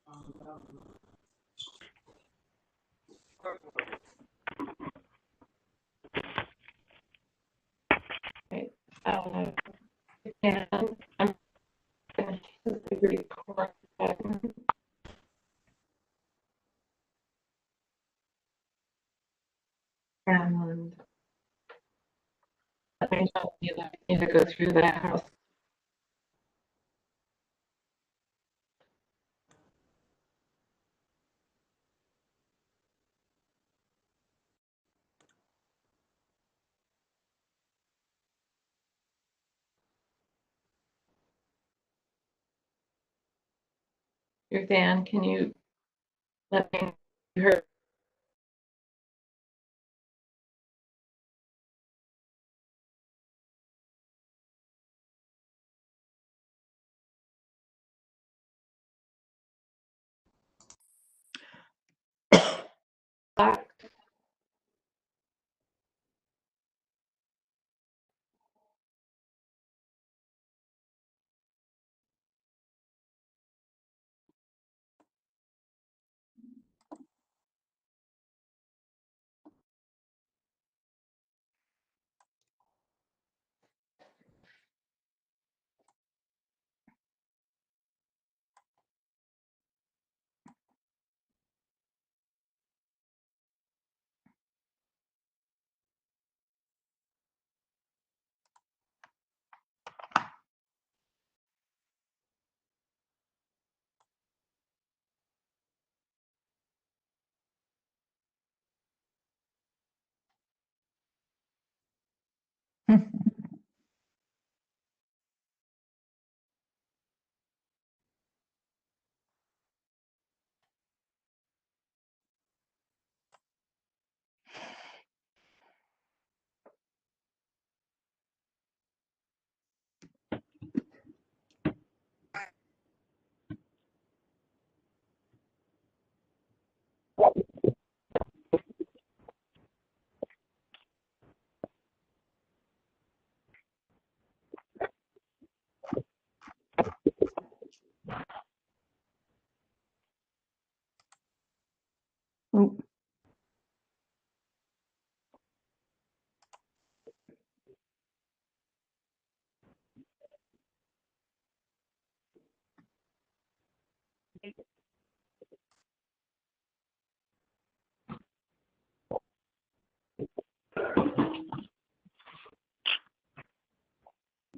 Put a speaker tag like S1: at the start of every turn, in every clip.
S1: Right. And I'm going to record button. And let me know if you'd like me to go through the house. Dan, can you let me hear?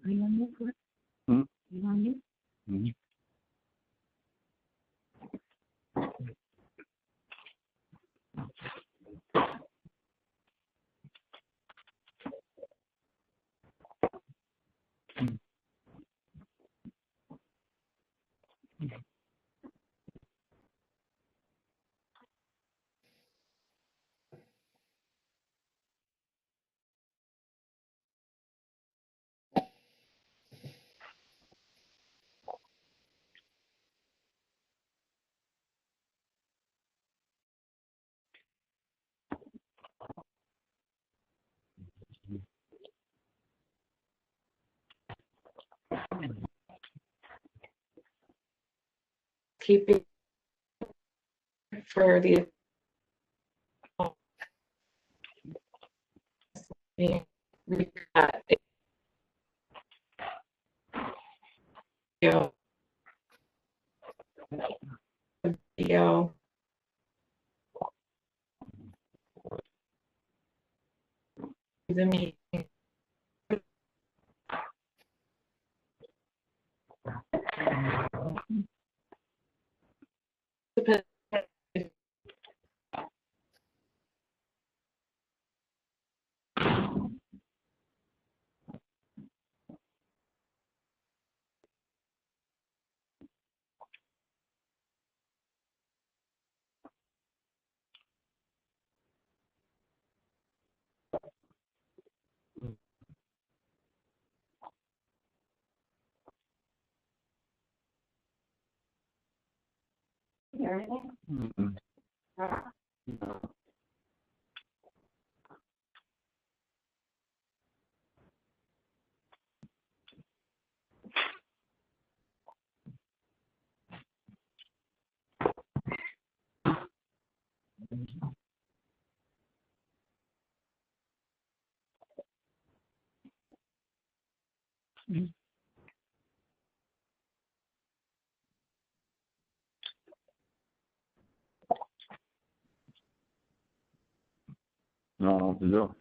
S1: Are you on this? Hmm? You on this? Mm-hmm. Keeping for the video the meeting. Everything? Mm-mm. No.
S2: I don't know what to do.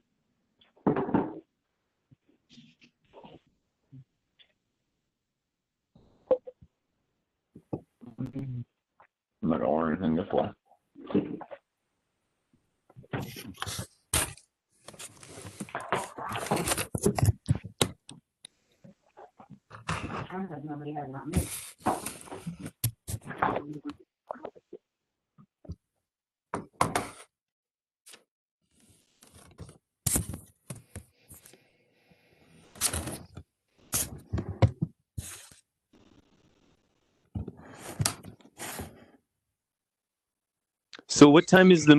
S2: I'm not gonna order anything this way.
S1: Nobody has not me.
S3: So what time is the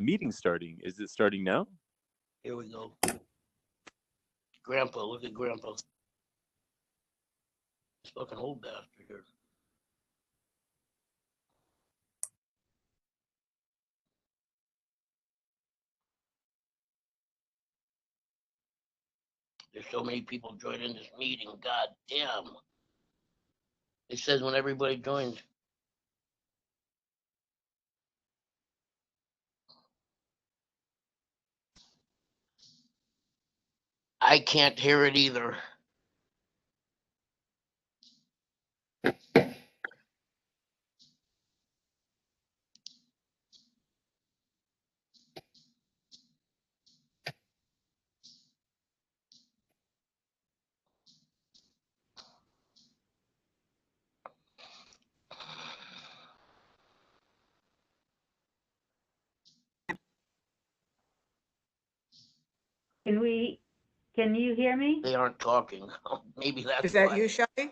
S3: meeting starting? Is it starting now?
S4: Here we go. Grandpa, look at Grandpa. This fucking old bastard here. There's so many people joining this meeting. God damn. It says when everybody joins. I can't hear it either.
S1: Can you hear me?
S4: They aren't talking. Maybe that's
S5: Is that
S4: why.
S5: you, Shelly?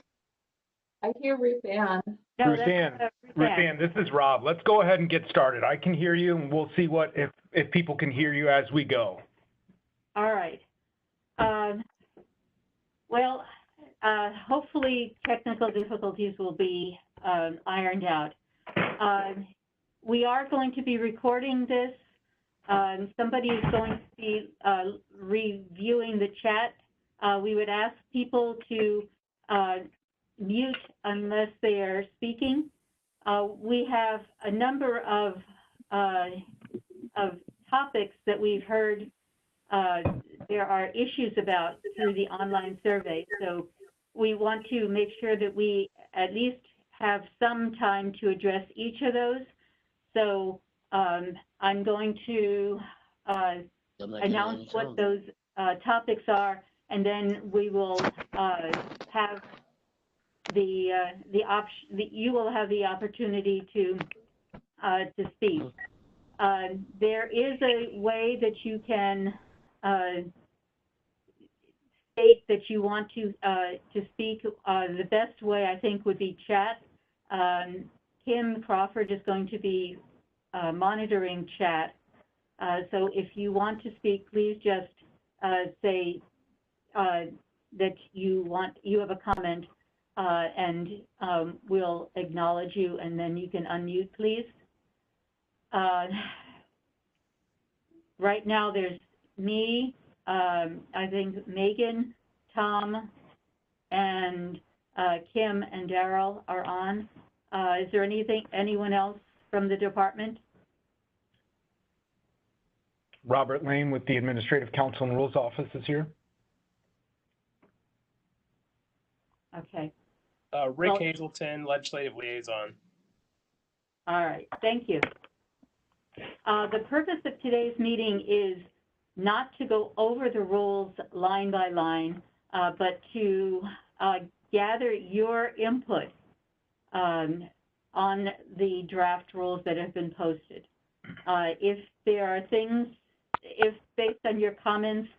S6: I hear Ruth Ann.
S1: No,
S7: Ruth Ann, this is Rob. Let's go ahead and get started. I can hear you, and we'll see what if people can hear you as we go.
S1: All right. Well, hopefully technical difficulties will be ironed out. We are going to be recording this. Somebody is going to be reviewing the chat. We would ask people to mute unless they are speaking. We have a number of topics that we've heard there are issues about through the online survey. So we want to make sure that we at least have some time to address each of those. So I'm going to announce what those topics are, and then we will have you will have the opportunity to speak. There is a way that you can state that you want to speak. The best way, I think, would be chat. Kim Crawford is going to be monitoring chat. So if you want to speak, please just say that you have a comment, and we'll acknowledge you, and then you can unmute, please. Right now, there's me, I think Megan, Tom, and Kim and Daryl are on. Is there anyone else from the department?
S7: Robert Lane with the Administrative Counsel and Rules Office is here.
S1: Okay.
S8: Rick Hazelton, Legislative Liaison.
S1: All right, thank you. The purpose of today's meeting is not to go over the rules line by line, but to gather your input on the draft rules that have been posted. If there are things, if based on your comments,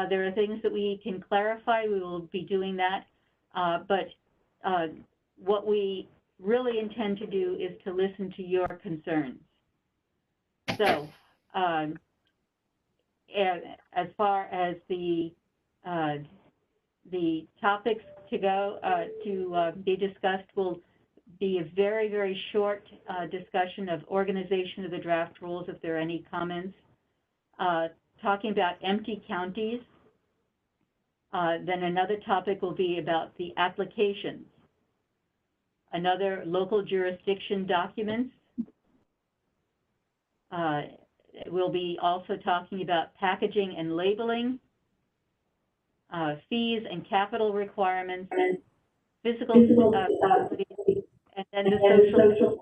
S1: there are things that we can clarify, we will be doing that. But what we really intend to do is to listen to your concerns. So, as far as the topics to go to be discussed will be a very, very short discussion of organization of the draft rules, if there are any comments. Talking about empty counties, Then another topic will be about the applications. Another, local jurisdiction documents. We'll be also talking about packaging and labeling, fees and capital requirements, physical facilities, and then the social.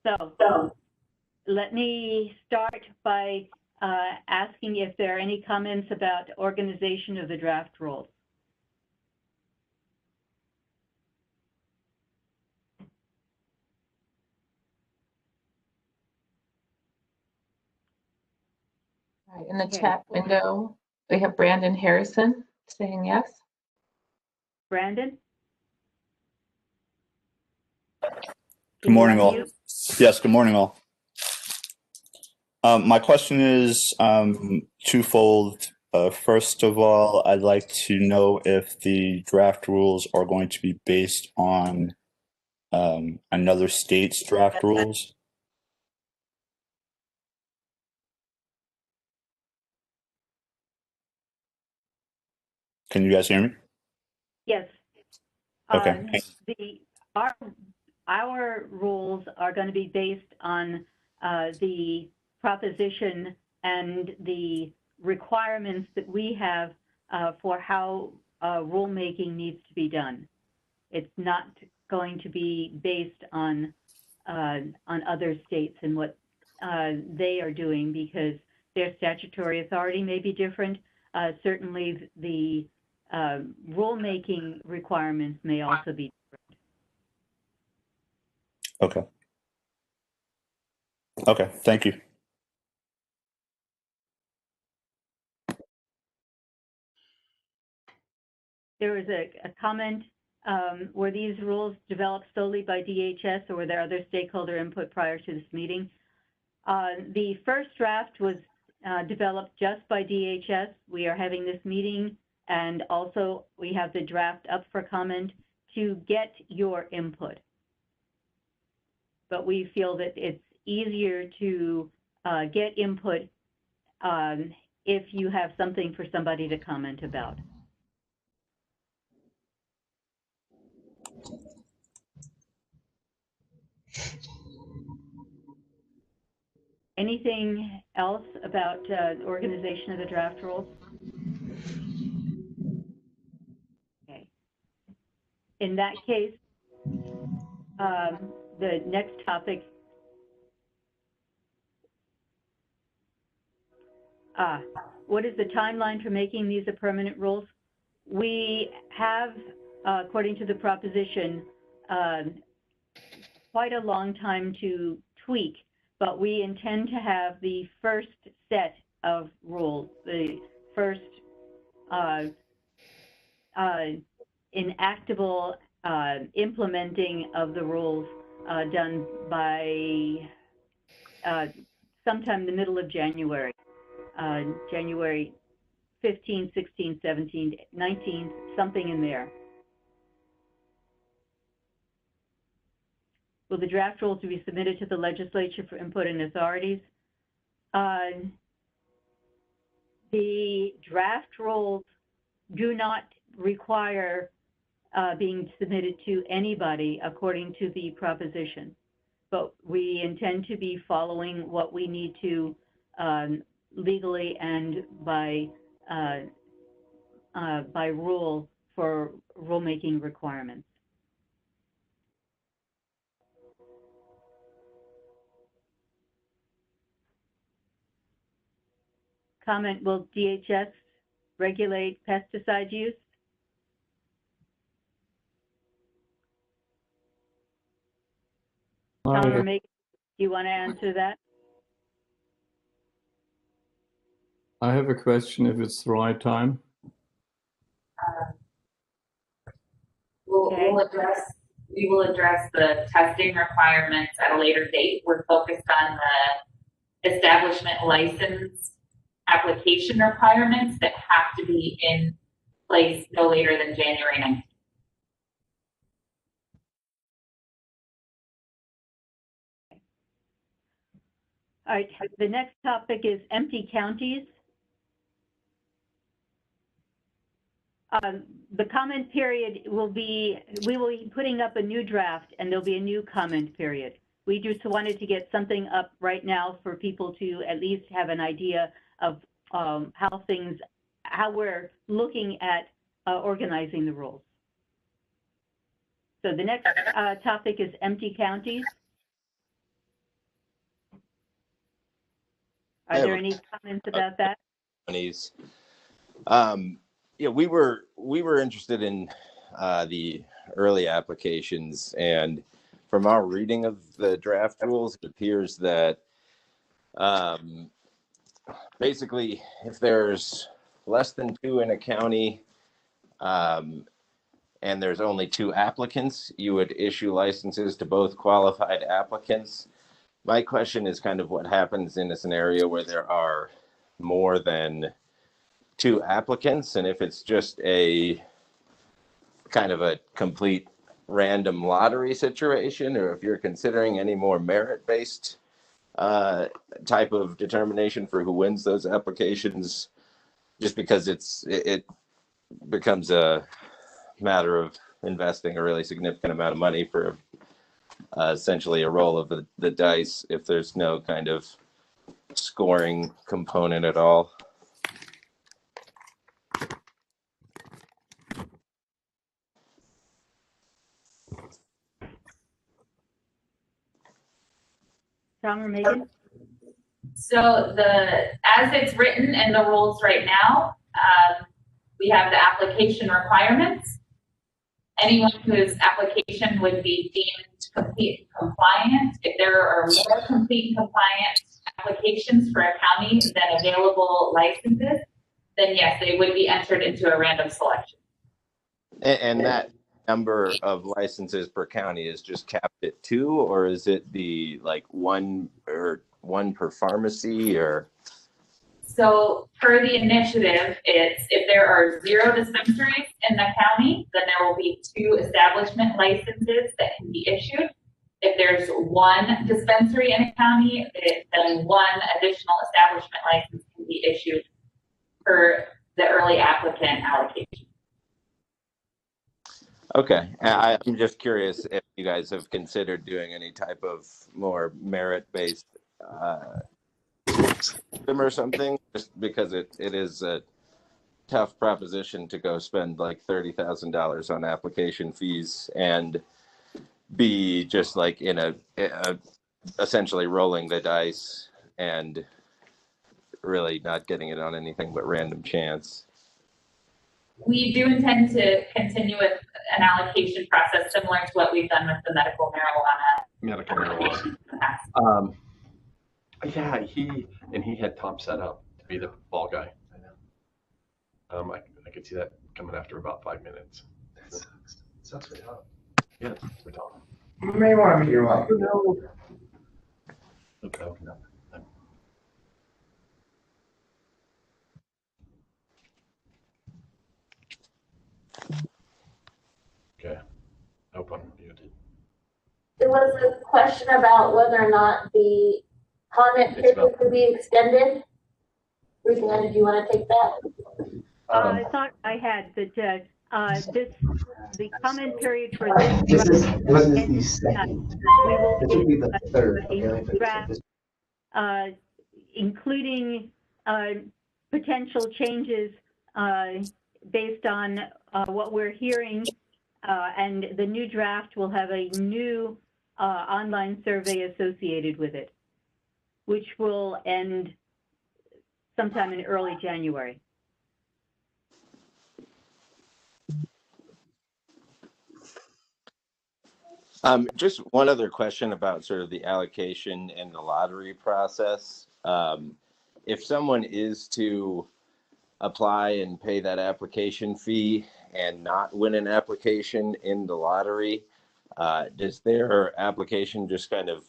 S1: So let me start by asking if there are any comments about organization of the draft rules.
S6: All right, in the
S1: Okay.
S6: chat window, we have Brandon Harrison saying yes.
S1: Brandon?
S5: Good morning, all.
S1: Unmute?
S5: Yes, good morning, all. My question is twofold. First of all, I'd like to know if the draft rules are going to be based on another state's draft rules. Can you guys hear me?
S1: Yes.
S5: Okay.
S1: Our rules are going to be based on the proposition and the requirements that we have for how rulemaking needs to be done. It's not going to be based on other states and what they are doing, because their statutory authority may be different. Certainly the rulemaking requirements may also be different.
S5: Okay. Okay, thank you.
S1: There was a comment, were these rules developed solely by DHS, or were there other stakeholder input prior to this meeting? The first draft was developed just by DHS. We are having this meeting, and also we have the draft up for comment to get your input. But we feel that it's easier to get input if you have something for somebody to comment about. Anything else about organization of the draft rules? Okay. In that case, the next topic, what is the timeline for making these a permanent rules? We have, according to the proposition, quite a long time to tweak, but we intend to have the first set of rules, the first enactable implementing of the rules done by sometime in the middle of January, January 15, 16, 17, 19, something in there. Will the draft rules be submitted to the legislature for input and authorities? The draft rules do not require being submitted to anybody according to the proposition, but we intend to be following what we need to legally and by rule for rulemaking requirements. Comment, will DHS regulate pesticide use? Tom or Megan, do you want to answer that?
S9: I have a question if it's the right time.
S1: Okay.
S10: We will address the testing requirements at a later date. We're focused on the establishment license application requirements that have to be in place no later than January 19th.
S1: All right, the next topic is empty counties. the comment period will be, we will be putting up a new draft and there'll be a new comment period. We just wanted to get something up right now for people to at least have an idea of how we're looking at organizing the rules. So the next topic is empty counties. Are there any comments about that?
S3: Yeah, we were interested in the early applications, and from our reading of the draft rules, it appears that basically if there's less than 2 in a county and there's only 2 applicants, you would issue licenses to both qualified applicants. My question is kind of what happens in a scenario where there are more than 2 applicants, and if it's just a kind of a complete random lottery situation, or if you're considering any more merit-based type of determination for who wins those applications, just because it becomes a matter of investing a really significant amount of money for essentially a roll of the dice if there's no kind of scoring component at all.
S1: Tom or Megan?
S10: So as it's written in the rules right now, we have the application requirements. Anyone whose application would be deemed complete and compliant, if there are more complete and compliant applications for a county than available licenses, then yes, they would be entered into a random selection.
S3: And that number of licenses per county is just capped at 2, or is it the like one per pharmacy, or?
S10: So per the initiative, it's if there are 0 dispensaries in the county, then there will be 2 establishment licenses that can be issued. If there's 1 dispensary in a county, then 1 additional establishment license can be issued per the early applicant allocation.
S3: Okay, I'm just curious if you guys have considered doing any type of more merit-based system or something, just because it is a tough proposition to go spend like $30,000 on application fees and be just like in a essentially rolling the dice and really not getting it on anything but random chance.
S10: We do intend to continue with an allocation process similar to what we've done with the medical marijuana.
S11: Yeah, he had Tom set up to be the ball guy. I know. I could see that coming after about 5 minutes. That's for Tom. Yeah, for Tom.
S12: You may want to meet your wife.
S11: Okay. Okay. Hope I'm muted.
S13: There was a question about whether or not the comment period could be extended. Regina, did you want to take that?
S1: I thought I had, but the comment period for this.
S12: This is the second. This would be the third.
S1: Draft, including potential changes based on what we're hearing, and the new draft will have a new online survey associated with it, which will end sometime in early January.
S3: Just one other question about sort of the allocation and the lottery process. If someone is to apply and pay that application fee and not win an application in the lottery, does their application just kind of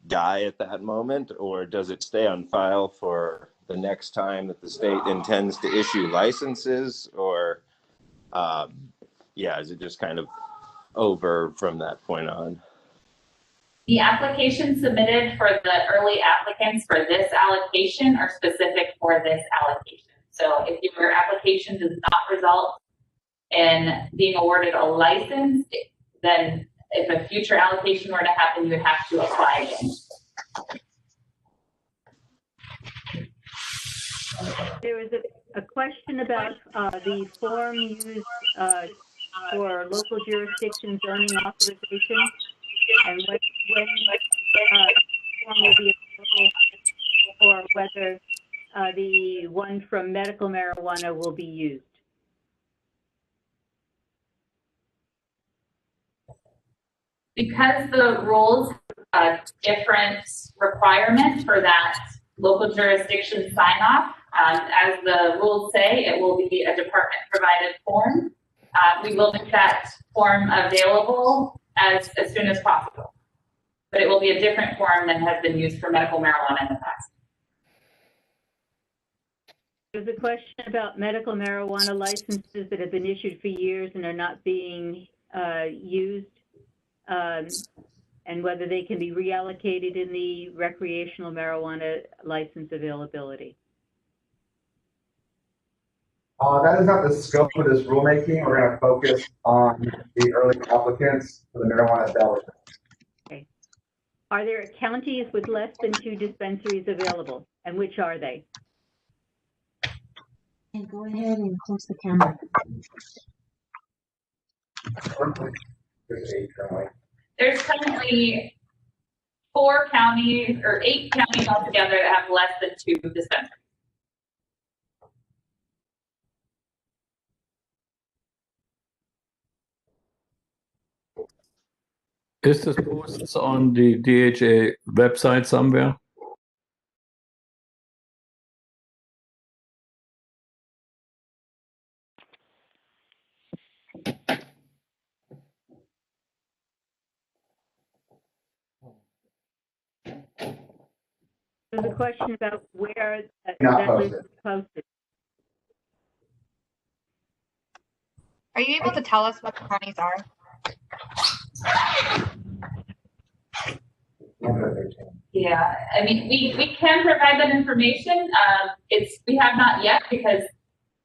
S3: die at that moment, or does it stay on file for the next time that the state intends to issue licenses, or is it just kind of over from that point on?
S10: The applications submitted for the early applicants for this allocation are specific for this allocation. So if your application does not result in being awarded a license, then if a future allocation were to happen, you would have to apply again.
S1: There was a question about the form used for local jurisdiction zoning authorization and when form will be available, or whether the one from medical marijuana will be used.
S10: Because the rules have different requirements for that local jurisdiction sign off, as the rules say, it will be a department provided form. We will make that form available as soon as possible, but it will be a different form than has been used for medical marijuana in the past.
S1: There's a question about medical marijuana licenses that have been issued for years and are not being used, and whether they can be reallocated in the recreational marijuana license availability.
S14: That is not the scope of this rulemaking. We're going to focus on the early applicants for the marijuana establishment.
S1: Okay. Are there counties with less than 2 dispensaries available, and which are they?
S13: And go ahead and close the camera.
S10: There's currently 4 counties or 8 counties altogether that have less than 2 dispensaries.
S9: Is this posted on the DHA website somewhere?
S1: There's a question about where
S14: Not
S1: that list
S14: posted.
S1: is posted.
S15: Are you able to tell us what the counties are?
S10: Yeah, I mean, we can provide that information. We have not yet because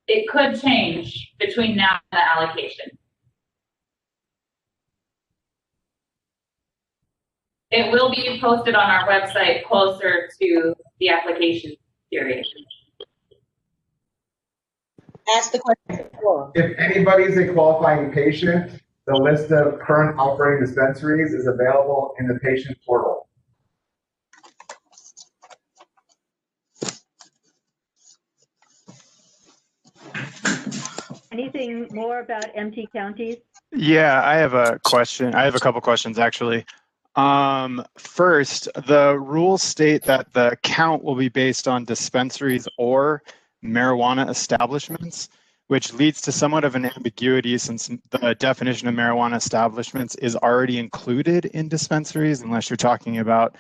S10: it could change between now and the allocation. It will be posted on our website closer to the application period.
S13: Ask the question.
S14: If anybody's a qualifying patient, the list of current operating dispensaries is available in the patient portal.
S1: Anything more about empty counties?
S16: Yeah, I have a question. I have a couple questions actually. First, the rules state that the count will be based on dispensaries or marijuana establishments, which leads to somewhat of an ambiguity since the definition of marijuana establishments is already included in dispensaries, unless you're talking about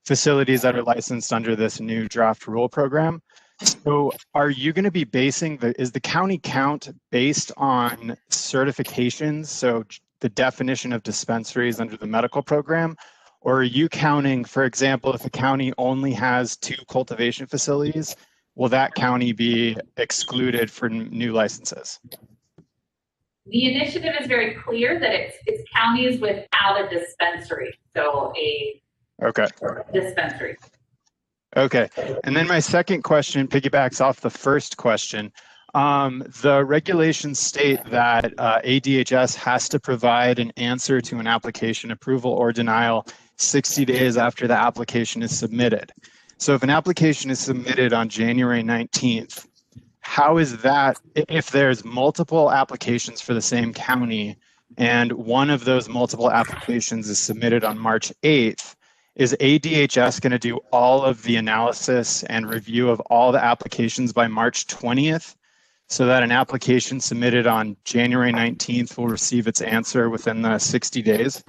S16: facilities that are licensed under this new draft rule program. So are you going to be basing is the county count based on certifications? So the definition of dispensaries under the medical program, or are you counting, for example, if a county only has 2 cultivation facilities, will that county be excluded for new licenses?
S10: The initiative is very clear that it's counties without a dispensary, so a dispensary.
S16: Okay, and then my second question piggybacks off the first question. The regulations state that ADHS has to provide an answer to an application approval or denial 60 days after the application is submitted. So if an application is submitted on January 19th, how is that, if there's multiple applications for the same county and one of those multiple applications is submitted on March 8th, is ADHS going to do all of the analysis and review of all the applications by March 20th so that an application submitted on January 19th will receive its answer within the 60 days?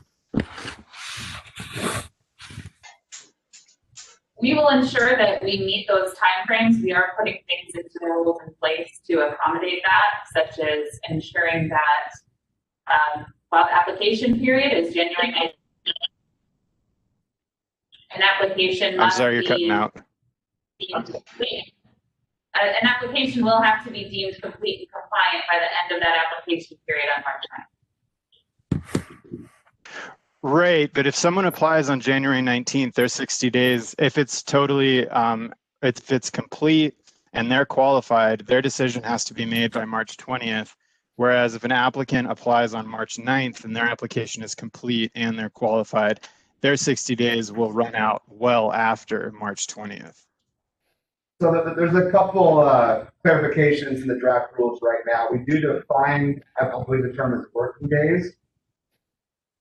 S10: We will ensure that we meet those timeframes. We are putting things into the rules in place to accommodate that, such as ensuring that while the application period is January 19th, an application
S16: I'm sorry, you're cutting out.
S10: an application will have to be deemed complete and compliant by the end of that application period on March 9th.
S16: Right, but if someone applies on January 19th, they're 60 days. If it's totally, if it's complete and they're qualified, their decision has to be made by March 20th. Whereas if an applicant applies on March 9th and their application is complete and they're qualified, their 60 days will run out well after March 20th.
S14: So there's a couple clarifications in the draft rules right now. We do define, I believe the term is working days.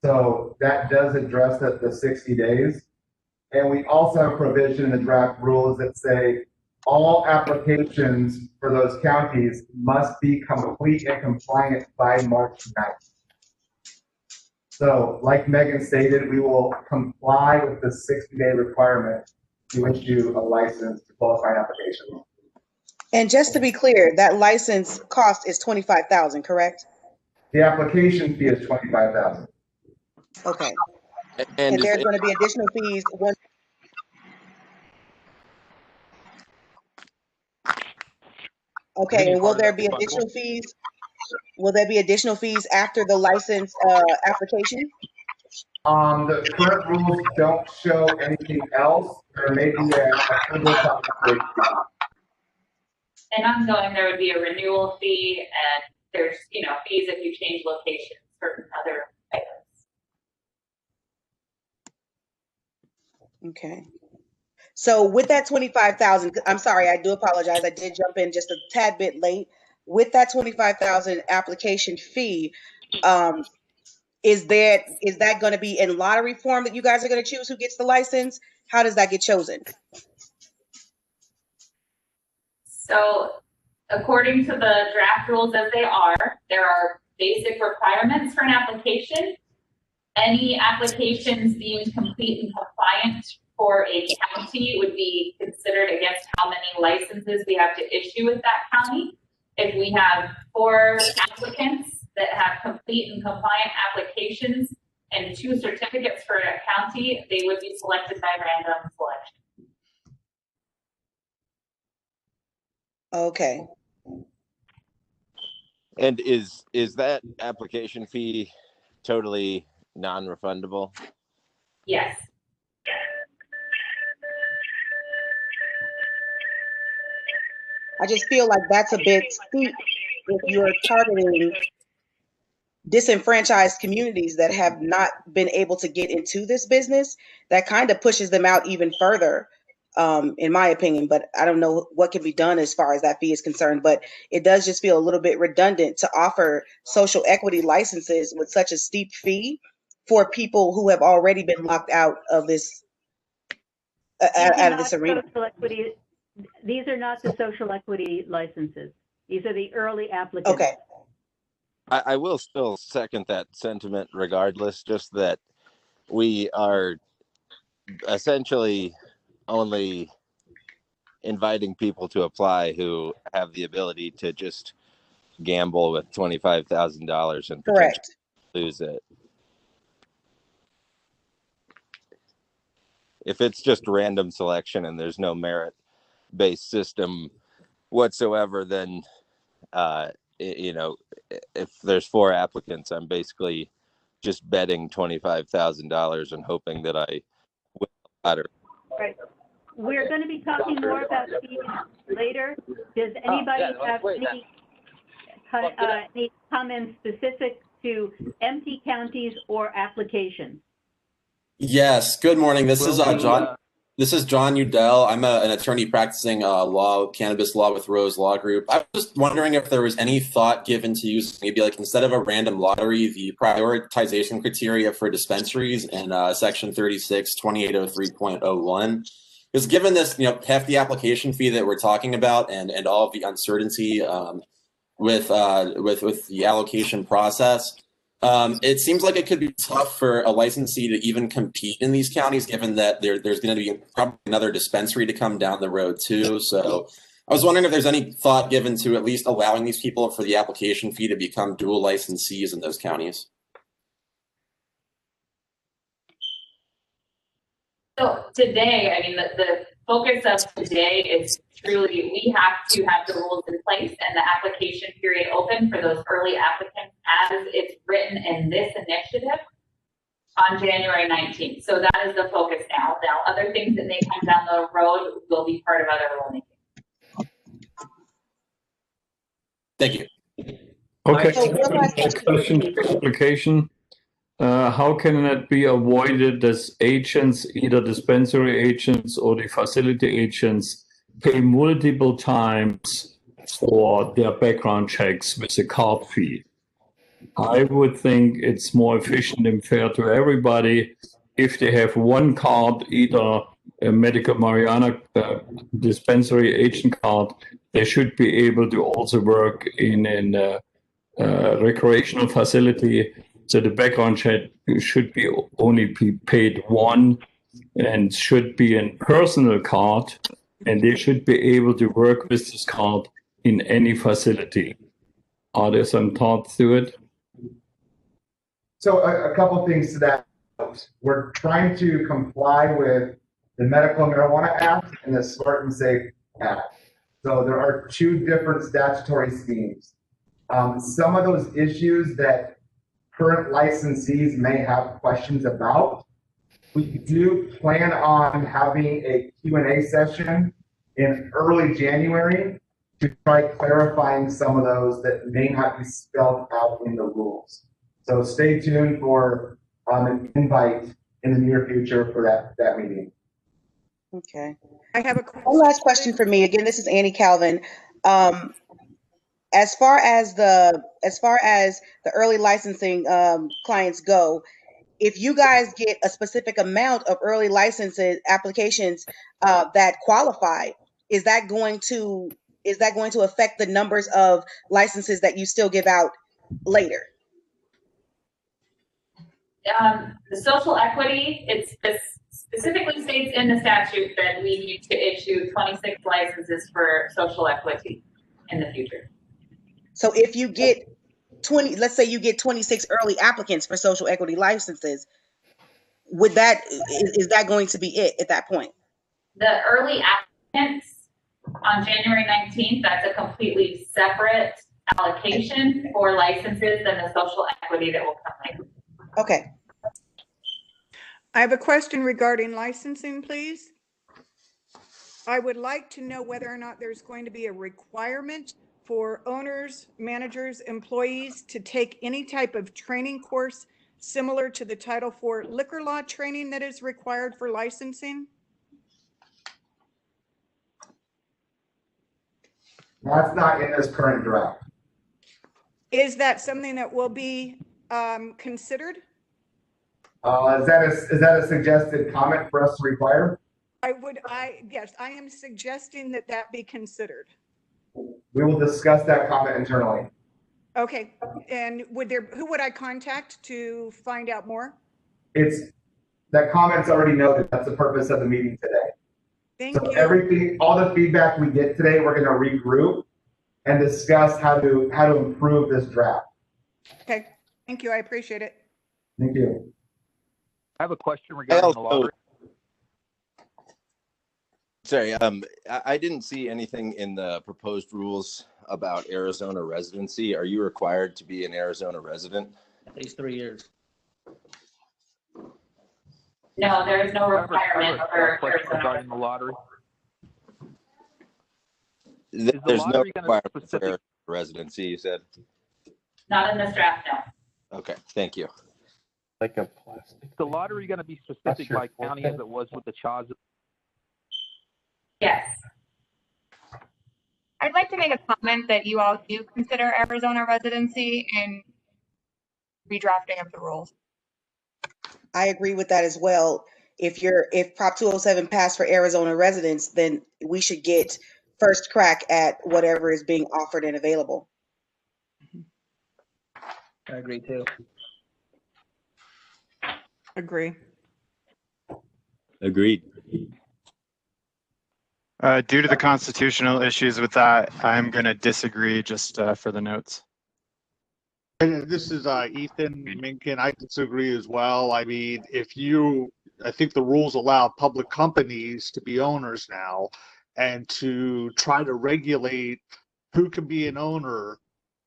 S14: So that does address the 60 days. And we also have provision in the draft rules that say all applications for those counties must be complete and compliant by March 9th. So like Megan stated, we will comply with the 60-day requirement to issue a license to qualify applications.
S17: And just to be clear, that license cost is $25,000, correct?
S14: The application fee is $25,000.
S17: Okay.
S3: And
S17: there's going to be additional fees once. Okay, and will there be additional fees? Will there be additional fees after the license application?
S14: The current rules don't show anything else. There may be
S10: And ongoing, there would be a renewal fee, and there's, fees if you change locations, certain other items.
S17: Okay. So with that 25,000, I'm sorry, I do apologize. I did jump in just a tad bit late. With that 25,000 application fee, is that going to be in lottery form that you guys are going to choose who gets the license? How does that get chosen?
S10: So according to the draft rules as they are, there are basic requirements for an application. Any applications deemed complete and compliant for a county would be considered against how many licenses we have to issue with that county. If we have 4 applicants that have complete and compliant applications and 2 certificates for a county, they would be selected by random selection.
S17: Okay.
S3: And is that application fee totally non-refundable?
S10: Yes.
S17: I just feel like that's a bit steep if you're targeting disenfranchised communities that have not been able to get into this business. That kind of pushes them out even further, in my opinion. But I don't know what can be done as far as that fee is concerned. But it does just feel a little bit redundant to offer social equity licenses with such a steep fee for people who have already been locked out of this arena.
S1: These are not the social equity licenses. These are the early applicants.
S17: Okay.
S3: I will still second that sentiment regardless, just that we are essentially only inviting people to apply who have the ability to just gamble with $25,000 and potentially lose it. If it's just random selection and there's no merit-based system whatsoever, then if there's 4 applicants, I'm basically just betting $25,000 and hoping that I win the lottery.
S1: Right. We're going to be talking more about fees later. Does anybody have any comments specific to empty counties or applications?
S18: Yes. Good morning. This is John. This is John Udell. I'm an attorney practicing cannabis law with Rose Law Group. I was just wondering if there was any thought given to use maybe like instead of a random lottery, the prioritization criteria for dispensaries in section 36, 2803.01. Because given this, hefty application fee that we're talking about and all of the uncertainty with the allocation process, it seems like it could be tough for a licensee to even compete in these counties, given that there's going to be probably another dispensary to come down the road too. So I was wondering if there's any thought given to at least allowing these people for the application fee to become dual licensees in those counties.
S10: So today, I mean, the focus of today is truly, we have to have the rules in place and the application period open for those early applicants as it's written in this initiative on January 19th. So that is the focus now. Now, other things that may come down the road will be part of other rulemaking.
S18: Thank you.
S9: Okay,
S17: So one last
S9: next question, application. How can it be avoided that agents, either dispensary agents or the facility agents, pay multiple times for their background checks with a card fee? I would think it's more efficient and fair to everybody if they have one card, either a medical marijuana dispensary agent card. They should be able to also work in a recreational facility. So the background check should be only be paid one and should be a personal card, and they should be able to work with this card in any facility. Are there some thoughts to it?
S14: So a couple things to that. We're trying to comply with the Medical Marijuana Act and the Smart and Safe Act. So there are two different statutory schemes. Some of those issues that current licensees may have questions about, we do plan on having a Q&A session in early January to try clarifying some of those that may not be spelled out in the rules. So stay tuned for an invite in the near future for that meeting.
S17: Okay.
S15: I have
S17: one last question for me. Again, this is Annie Calvin. As far as the early licensing clients go, if you guys get a specific amount of early licenses applications that qualify, is that going to affect the numbers of licenses that you still give out later?
S10: The social equity, it specifically states in the statute that we need to issue 26 licenses for social equity in the future.
S17: So if you get 20, let's say you get 26 early applicants for social equity licenses, is that going to be it at that point?
S10: The early applicants on January 19th, that's a completely separate allocation for licenses than the social equity that will come later.
S17: Okay.
S15: I have a question regarding licensing, please. I would like to know whether or not there's going to be a requirement for owners, managers, employees to take any type of training course similar to the Title IV liquor law training that is required for licensing?
S14: That's not in this current draft.
S15: Is that something that will be considered?
S14: Is that a suggested comment for us to require?
S15: Yes, I am suggesting that that be considered.
S14: We will discuss that comment internally.
S15: Okay, and who would I contact to find out more?
S14: That comment's already noted. That's the purpose of the meeting today.
S15: Thank
S14: you. All the feedback we get today, we're going to regroup and discuss how to improve this draft.
S15: Okay, thank you. I appreciate it.
S14: Thank you.
S19: I have a question regarding the lottery.
S3: Sorry, I didn't see anything in the proposed rules about Arizona residency. Are you required to be an Arizona resident?
S4: At least 3 years.
S10: No, there is no requirement for Arizona
S19: regarding the lottery.
S3: There's no requirement for residency, you said?
S10: Not in this draft, no.
S3: Okay, thank you.
S19: Like a plastic. Is the lottery going to be specific by county as it was with the CHAZ?
S10: Yes.
S15: I'd like to make a comment that you all do consider Arizona residency in redrafting of the rules.
S17: I agree with that as well. If Prop 207 passed for Arizona residents, then we should get first crack at whatever is being offered and available.
S4: I agree too.
S15: Agree.
S3: Agreed.
S16: Due to the constitutional issues with that, I'm going to disagree just for the notes.
S20: And this is Ethan Minkin. I disagree as well. I mean, if you I think the rules allow public companies to be owners now, and to try to regulate who can be an owner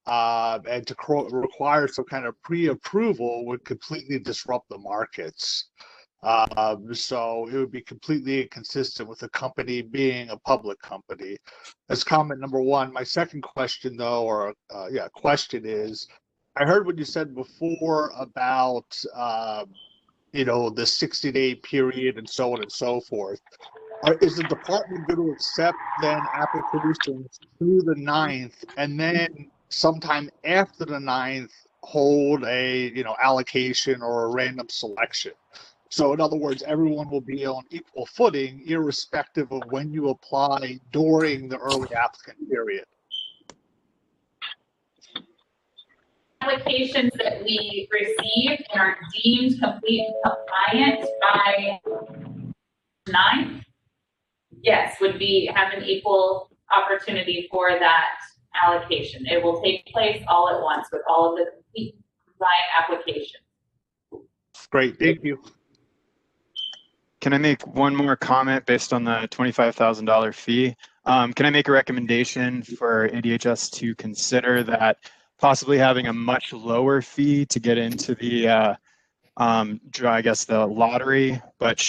S20: and to require some kind of pre-approval would completely disrupt the markets. So it would be completely inconsistent with a company being a public company. That's comment number one. My second question, though, or question is, I heard what you said before about the 60-day period and so on and so forth. Is the department going to accept then applications through the 9th, and then sometime after the 9th hold a allocation or a random selection? So in other words, everyone will be on equal footing, irrespective of when you apply during the early applicant period.
S10: Applications that we receive and are deemed complete and compliant by 9th, yes, would have an equal opportunity for that allocation. It will take place all at once with all of the complete compliant applications.
S20: Great, thank you.
S16: Can I make one more comment based on the $25,000 fee? Can I make a recommendation for ADHS to consider that possibly having a much lower fee to get into the the lottery, but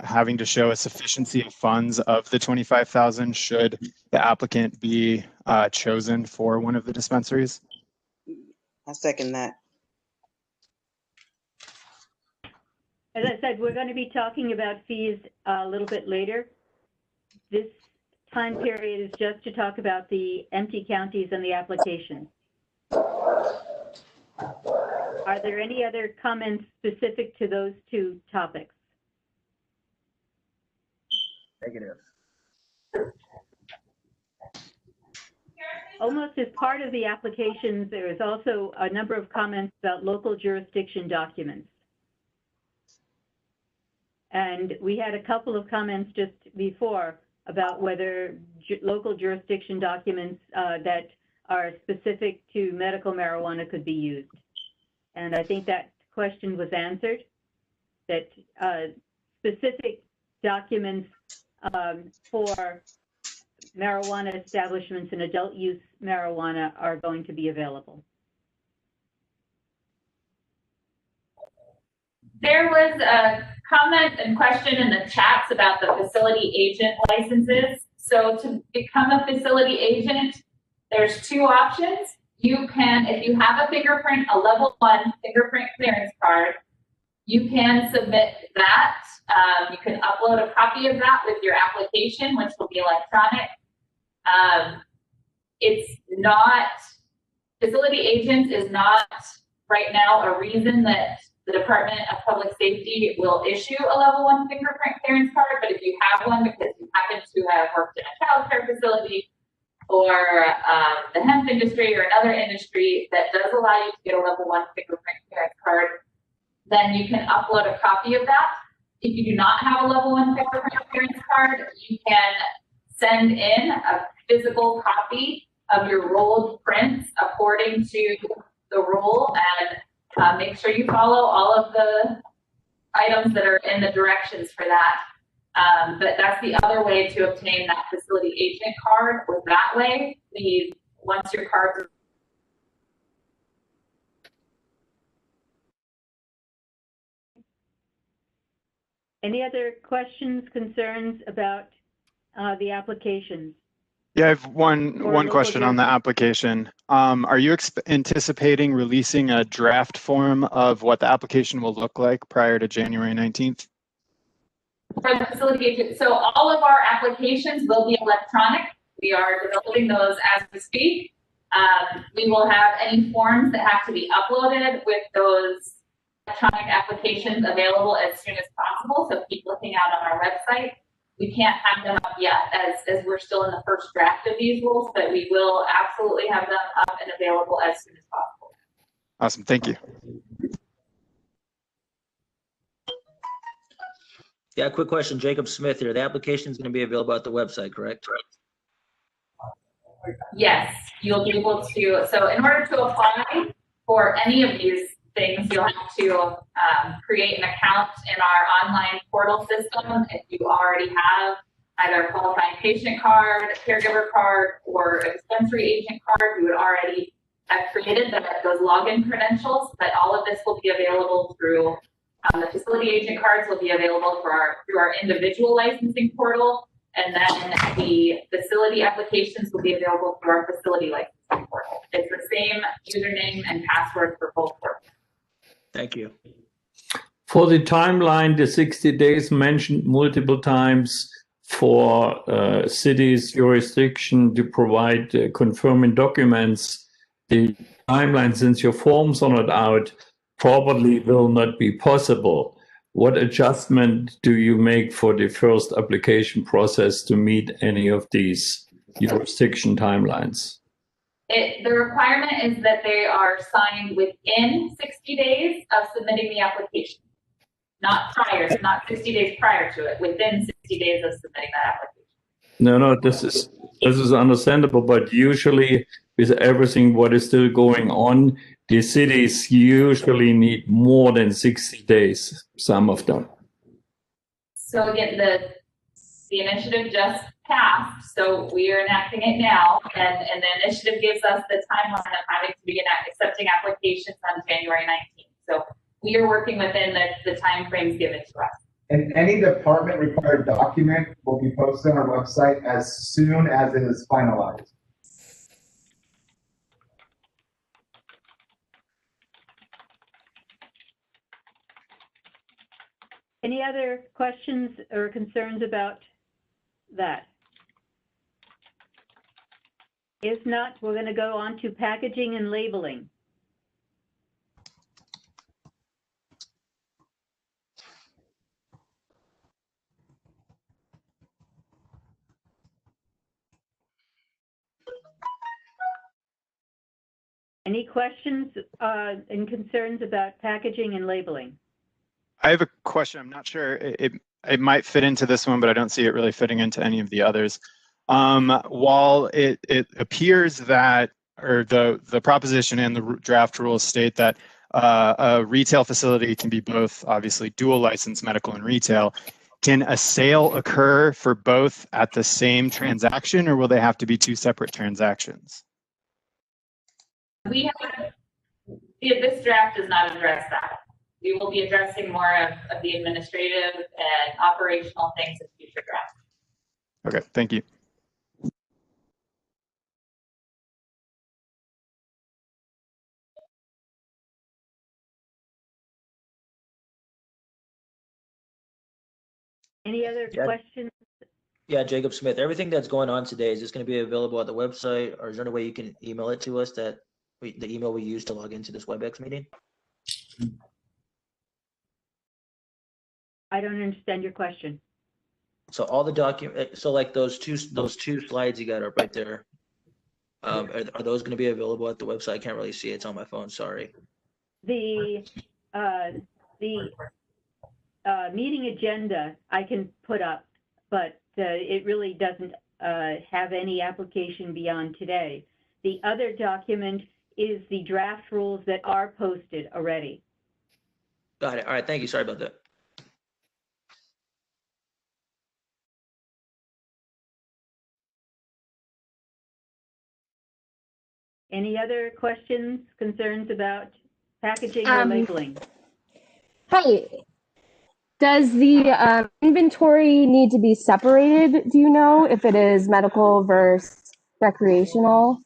S16: having to show a sufficiency of funds of the 25,000 should the applicant be chosen for one of the dispensaries?
S17: I second that.
S1: As I said, we're going to be talking about fees a little bit later. This time period is just to talk about the empty counties and the application. Are there any other comments specific to those two topics?
S12: Negative.
S1: Almost as part of the applications, there is also a number of comments about local jurisdiction documents. And we had a couple of comments just before about whether local jurisdiction documents that are specific to medical marijuana could be used. And I think that question was answered, that specific documents for marijuana establishments and adult use marijuana are going to be available.
S10: There was a comment and question in the chats about the facility agent licenses. So to become a facility agent, there's two options. You can, if you have a fingerprint, a level 1 fingerprint clearance card, you can submit that. You can upload a copy of that with your application, which will be electronic. It's not, facility agent is not right now a reason that the Department of Public Safety will issue a level 1 fingerprint clearance card, but if you have one because you happen to have worked in a child care facility or the hemp industry or another industry that does allow you to get a level 1 fingerprint clearance card, then you can upload a copy of that. If you do not have a level 1 fingerprint clearance card, you can send in a physical copy of your rolled prints according to the rule, and make sure you follow all of the items that are in the directions for that. But that's the other way to obtain that facility agent card. With that way, once your cards are
S1: Any other questions, concerns about the applications?
S16: Yeah, I have one question on the application. Are you anticipating releasing a draft form of what the application will look like prior to January 19th?
S10: for the facility agent? So all of our applications will be electronic. We are developing those as we speak. We will have any forms that have to be uploaded with those electronic applications available as soon as possible. So keep looking out on our website. We can't have them up yet as we're still in the first draft of these rules, but we will absolutely have them up and available as soon as possible.
S16: Awesome, thank you.
S21: Yeah, quick question, Jacob Smith here. The application is going to be available at the website, correct?
S10: Yes, you'll be able to. So in order to apply for any of these things. You'll have to create an account in our online portal system if you already have either a qualifying patient card, a caregiver card, or a dispensary agent card. You would already have created those login credentials, but all of this will be available through the facility agent cards will be available through our individual licensing portal, and then the facility applications will be available through our facility licensing portal. It's the same username and password for both portals.
S21: Thank you.
S9: For the timeline, the 60 days mentioned multiple times for cities' jurisdiction to provide confirming documents. The timeline, since your forms are not out, probably will not be possible. What adjustment do you make for the first application process to meet any of these jurisdiction timelines?
S10: The requirement is that they are signed within 60 days of submitting the application, not 60 days prior to it, within 60 days of submitting that application.
S9: No, this is understandable, but usually with everything what is still going on, the cities usually need more than 60 days, some of them.
S10: So again, the initiative just passed, so we are enacting it now, and the initiative gives us the timeline of having to begin accepting applications on January 19th. So we are working within the timeframes given to us.
S14: And any department required document will be posted on our website as soon as it is finalized.
S1: Any other questions or concerns about that? If not, we're going to go on to packaging and labeling. Any questions and concerns about packaging and labeling?
S16: I have a question. I'm not sure it might fit into this one, but I don't see it really fitting into any of the others. While it appears that, or the proposition and the draft rules state that a retail facility can be both obviously dual license medical and retail, can a sale occur for both at the same transaction, or will they have to be two separate transactions?
S10: This draft does not address that. We will be addressing more of the administrative and operational things in future drafts.
S16: Okay, thank you.
S1: Any other questions?
S21: Yeah, Jacob Smith, everything that's going on today, is this going to be available at the website, or is there any way you can email it to us, the email we use to log into this WebEx meeting?
S1: I don't understand your question.
S21: So all the so like those two slides you got up right there, are those going to be available at the website? I can't really see it. It's on my phone. Sorry.
S1: The meeting agenda I can put up, but it really doesn't have any application beyond today. The other document is the draft rules that are posted already.
S21: Got it. All right. Thank you. Sorry about that.
S1: Any other questions, concerns about packaging or labeling?
S2: Hi. Does the inventory need to be separated? Do you know if it is medical versus recreational?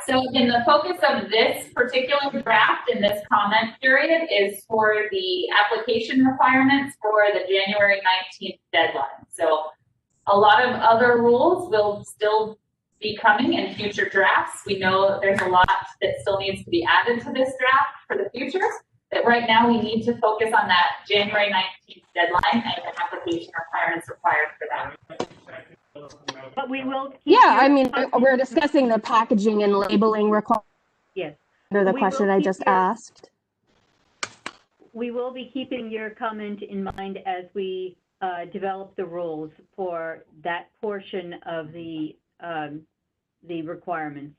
S10: So again, the focus of this particular draft in this comment period is for the application requirements for the January 19th deadline. So a lot of other rules will still be coming in future drafts. We know there's a lot that still needs to be added to this draft for the future, but right now we need to focus on that January 19th deadline and the application requirements required for that.
S1: But we will.
S2: I mean, we're discussing the packaging and labeling requirements.
S1: Yes.
S2: Under the question I just asked.
S1: We will be keeping your comment in mind as we develop the rules for that portion of the requirements.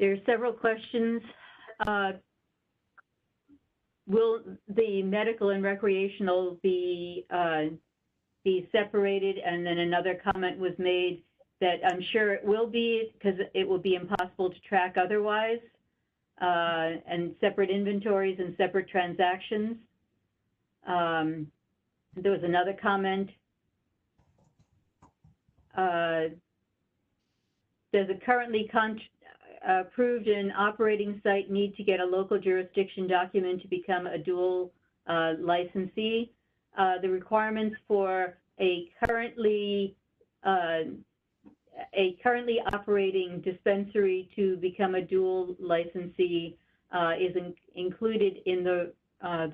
S1: There are several questions. Will the medical and recreational be separated? And then another comment was made that I'm sure it will be, because it will be impossible to track otherwise, and separate inventories and separate transactions. There was another comment. Does a currently approved and operating site need to get a local jurisdiction document to become a dual licensee? The requirements for a currently operating dispensary to become a dual licensee is included in the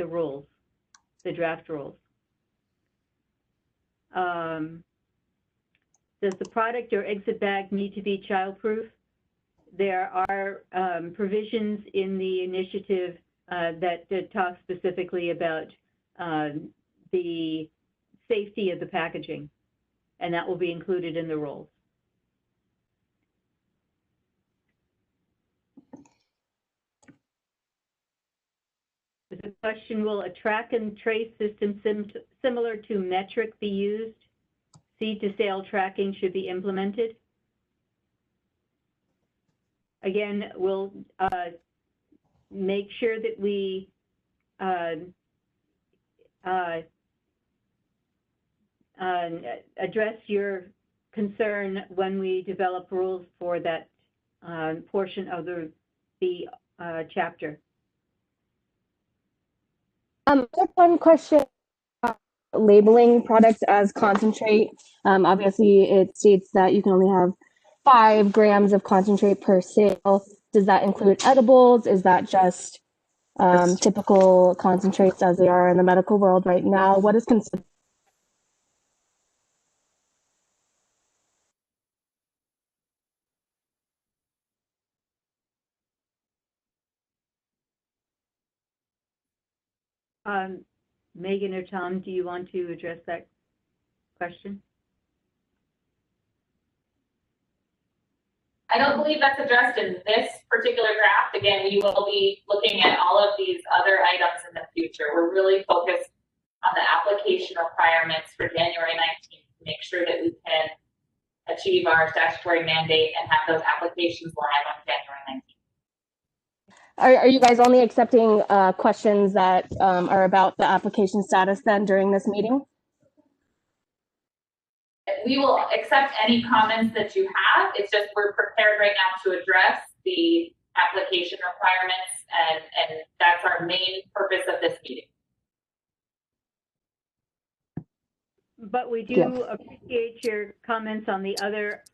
S1: rules, the draft rules. Does the product or exit bag need to be childproof? There are provisions in the initiative that talk specifically about the safety of the packaging, and that will be included in the rules. The question, will a track and trace system similar to metric be used? Seed to sale tracking should be implemented. Again, we'll make sure that we address your concern when we develop rules for that portion of the chapter.
S2: Just one question. Labeling products as concentrate. Obviously, it states that you can only have 5 grams of concentrate per sale. Does that include edibles? Is that just typical concentrates as they are in the medical world right now? What is considered?
S1: Megan or Tom, do you want to address that question?
S10: I don't believe that's addressed in this particular draft. Again, we will be looking at all of these other items in the future. We're really focused on the application requirements for January 19th to make sure that we can achieve our statutory mandate and have those applications live on January 19th.
S2: Are you guys only accepting questions that are about the application status then during this meeting?
S10: We will accept any comments that you have. It's just we're prepared right now to address the application requirements, and that's our main purpose of this meeting.
S1: But we do appreciate your comments on the other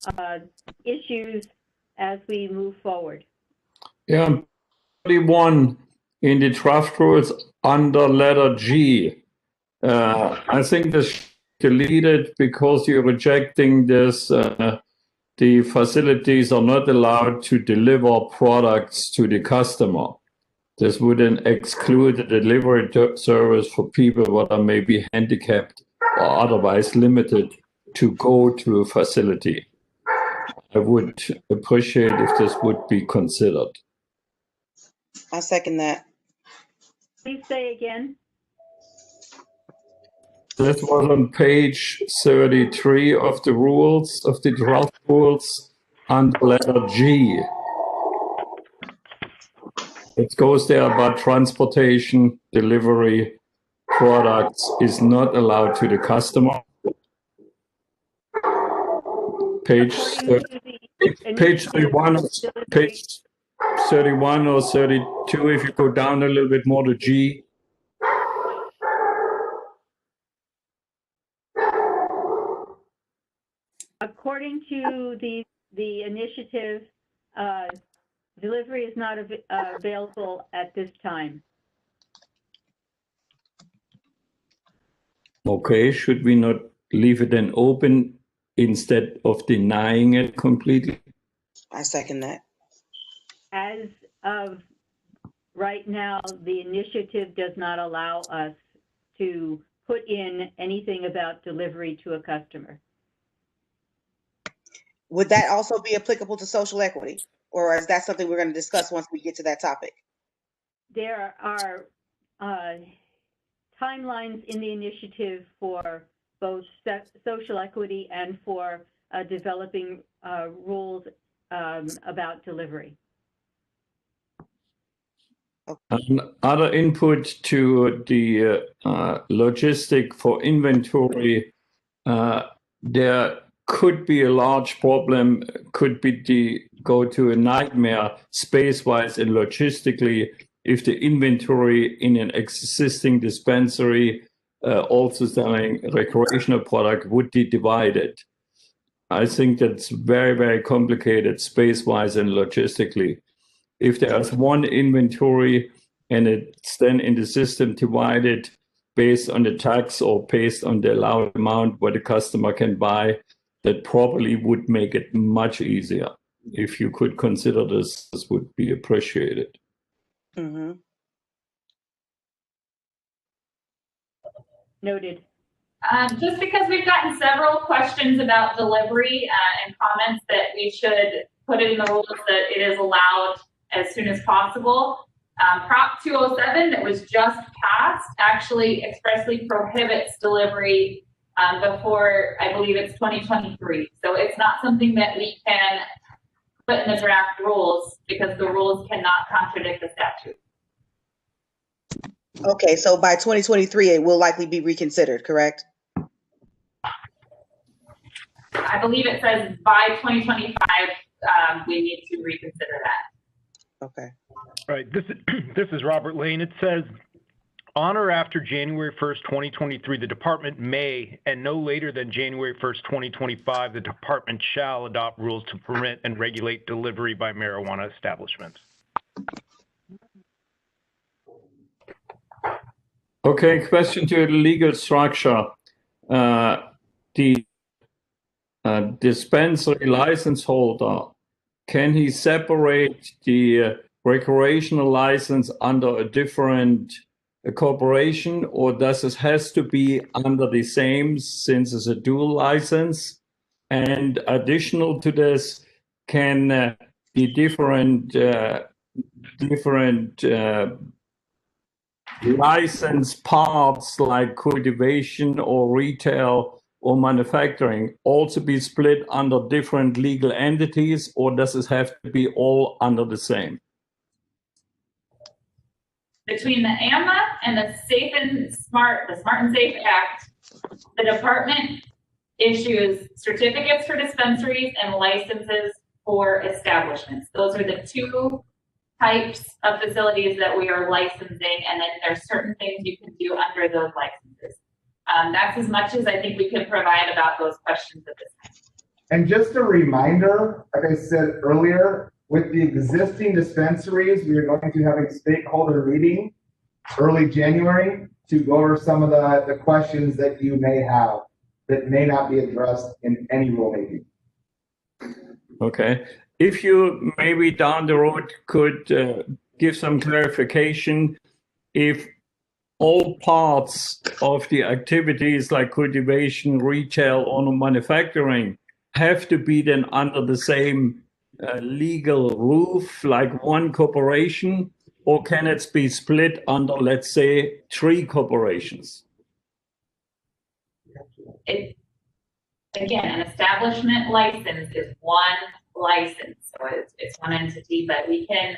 S1: issues as we move forward.
S9: Yeah, 31 in the draft rules under letter G. I think this deleted because you're rejecting this. The facilities are not allowed to deliver products to the customer. This would then exclude the delivery service for people that are maybe handicapped or otherwise limited to go to a facility. I would appreciate if this would be considered.
S17: I second that.
S1: Please say again.
S9: This was on page 33 of the rules, of the draft rules, under letter G. It goes there about transportation, delivery, products is not allowed to the customer. Page 31, page 31 or 32, if you go down a little bit more to G.
S1: According to the initiative, delivery is not available at this time.
S9: Okay, should we not leave it then open instead of denying it completely?
S17: I second that.
S1: As of right now, the initiative does not allow us to put in anything about delivery to a customer.
S17: Would that also be applicable to social equity? Or is that something we're going to discuss once we get to that topic?
S1: There are timelines in the initiative for both social equity and for developing rules about delivery.
S9: Other input to the logistic for inventory, there could be a large problem, could be go to a nightmare space-wise and logistically if the inventory in an existing dispensary also selling recreational product would be divided. I think that's very, very complicated space-wise and logistically. If there's one inventory and it's then in the system divided based on the tax or based on the allowed amount what the customer can buy, that probably would make it much easier. If you could consider this would be appreciated.
S17: Mm-hmm.
S1: Noted.
S10: Just because we've gotten several questions about delivery and comments that we should put it in the rules that it is allowed as soon as possible. Prop 207 that was just passed actually expressly prohibits delivery before, I believe it's 2023. So it's not something that we can put in the draft rules because the rules cannot contradict the statute.
S17: Okay, so by 2023, it will likely be reconsidered, correct?
S10: I believe it says by 2025, we need to reconsider that.
S17: Okay.
S19: Right. This is Robert Lane. It says, on or after January 1st, 2023, the department may, and no later than January 1st, 2025, the department shall adopt rules to permit and regulate delivery by marijuana establishments.
S9: Okay, question to the legal structure. The dispensary license holder, can he separate the recreational license under a different corporation, or does it has to be under the same since it's a dual license? And additional to this, can the different license parts like cultivation or retail or manufacturing also be split under different legal entities, or does it have to be all under the same?
S10: Between the AMA and the Smart and Safe Act, the department issues certificates for dispensaries and licenses for establishments. Those are the two types of facilities that we are licensing, and then there's certain things you can do under those licenses. That's as much as I think we can provide about those questions at this time.
S14: And just a reminder, like I said earlier, with the existing dispensaries, we are going to have a stakeholder meeting early January to go over some of the questions that you may have that may not be addressed in any rulemaking.
S9: Okay. If you maybe down the road could give some clarification, if all parts of the activities like cultivation, retail, or manufacturing have to be then under the same legal roof, like one corporation, or can it be split under, let's say, 3 corporations?
S10: Again, an establishment license is one license, so it's one entity, but we can,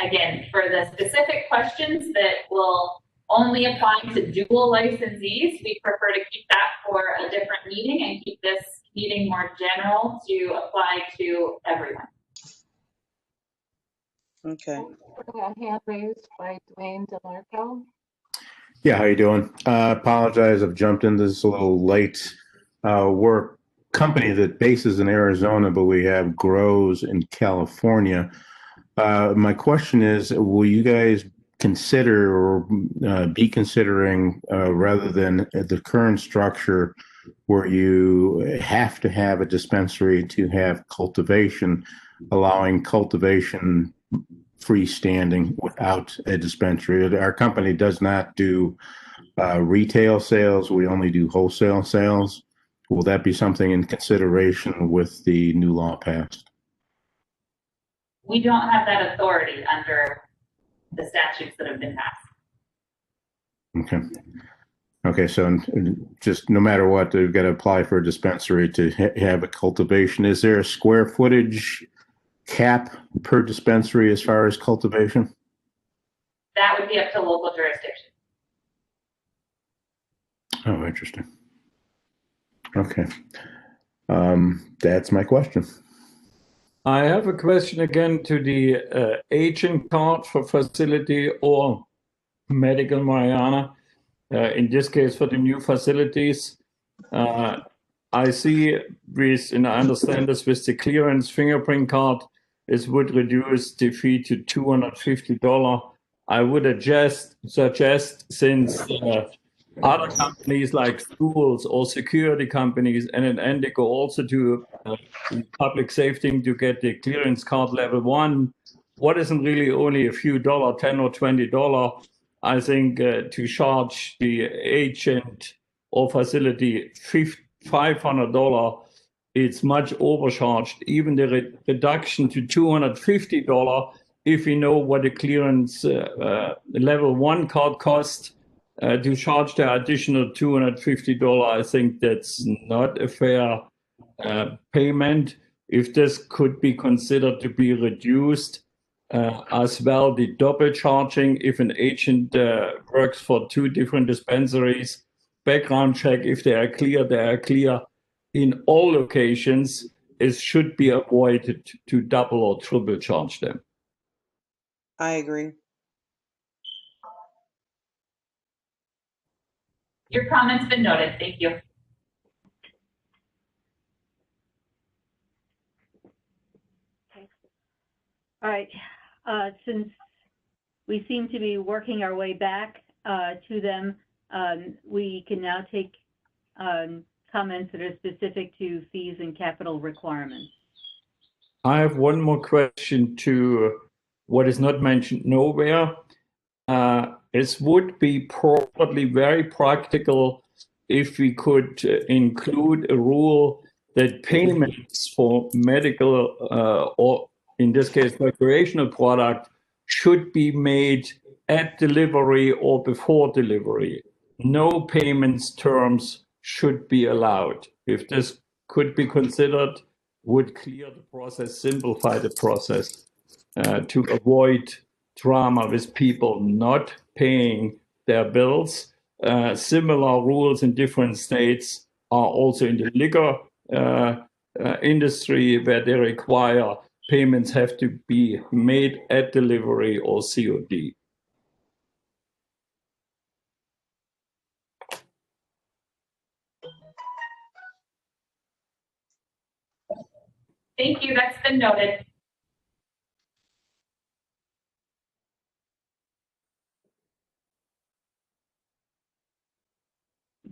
S10: again, for the specific questions that will only apply to dual licensees, we prefer to keep that for a different meeting and keep this meeting more general to apply to everyone.
S17: Okay.
S6: A hand raised by Dwayne DeMarco.
S7: Yeah, how you doing? Apologize, I've jumped in this a little late. We're a company that bases in Arizona, but we have grows in California. My question is, will you guys consider or be considering, rather than the current structure where you have to have a dispensary to have cultivation, allowing cultivation freestanding without a dispensary? Our company does not do retail sales. We only do wholesale sales. Will that be something in consideration with the new law passed?
S10: We don't have that authority under the statutes that have been passed.
S7: Okay. Okay, so just no matter what, they've got to apply for a dispensary to have a cultivation. Is there a square footage cap per dispensary as far as cultivation?
S10: That would be up to local jurisdiction.
S7: Oh, interesting. Okay. That's my question.
S9: I have a question again to the agent card for facility or medical marijuana. In this case, for the new facilities, I see with, and I understand this with the clearance fingerprint card, it would reduce the fee to $250. I would suggest since other companies like schools or security companies, and they go also to public safety to get the clearance card level 1, what isn't really only a few dollars, $10 or $20, I think to charge the agent or facility $500, it's much overcharged. Even the reduction to $250, if you know what the clearance level 1 card costs, to charge the additional $250, I think that's not a fair payment. If this could be considered to be reduced, as well, the double charging, if an agent works for 2 different dispensaries, background check, if they are clear in all locations, it should be avoided to double or triple charge them.
S17: I agree.
S10: Your comment's been noted. Thank you.
S1: All right. Since we seem to be working our way back to them, we can now take comments that are specific to fees and capital requirements.
S9: I have one more question to what is not mentioned nowhere. It would be probably very practical if we could include a rule that payments for medical or in this case recreational product should be made at delivery or before delivery. No payments terms should be allowed. If this could be considered, would clear the process, simplify the process to avoid drama with people not paying their bills. Similar rules in different states are also in the liquor industry, where they require payments have to be made at delivery or COD.
S10: Thank you. That's been noted.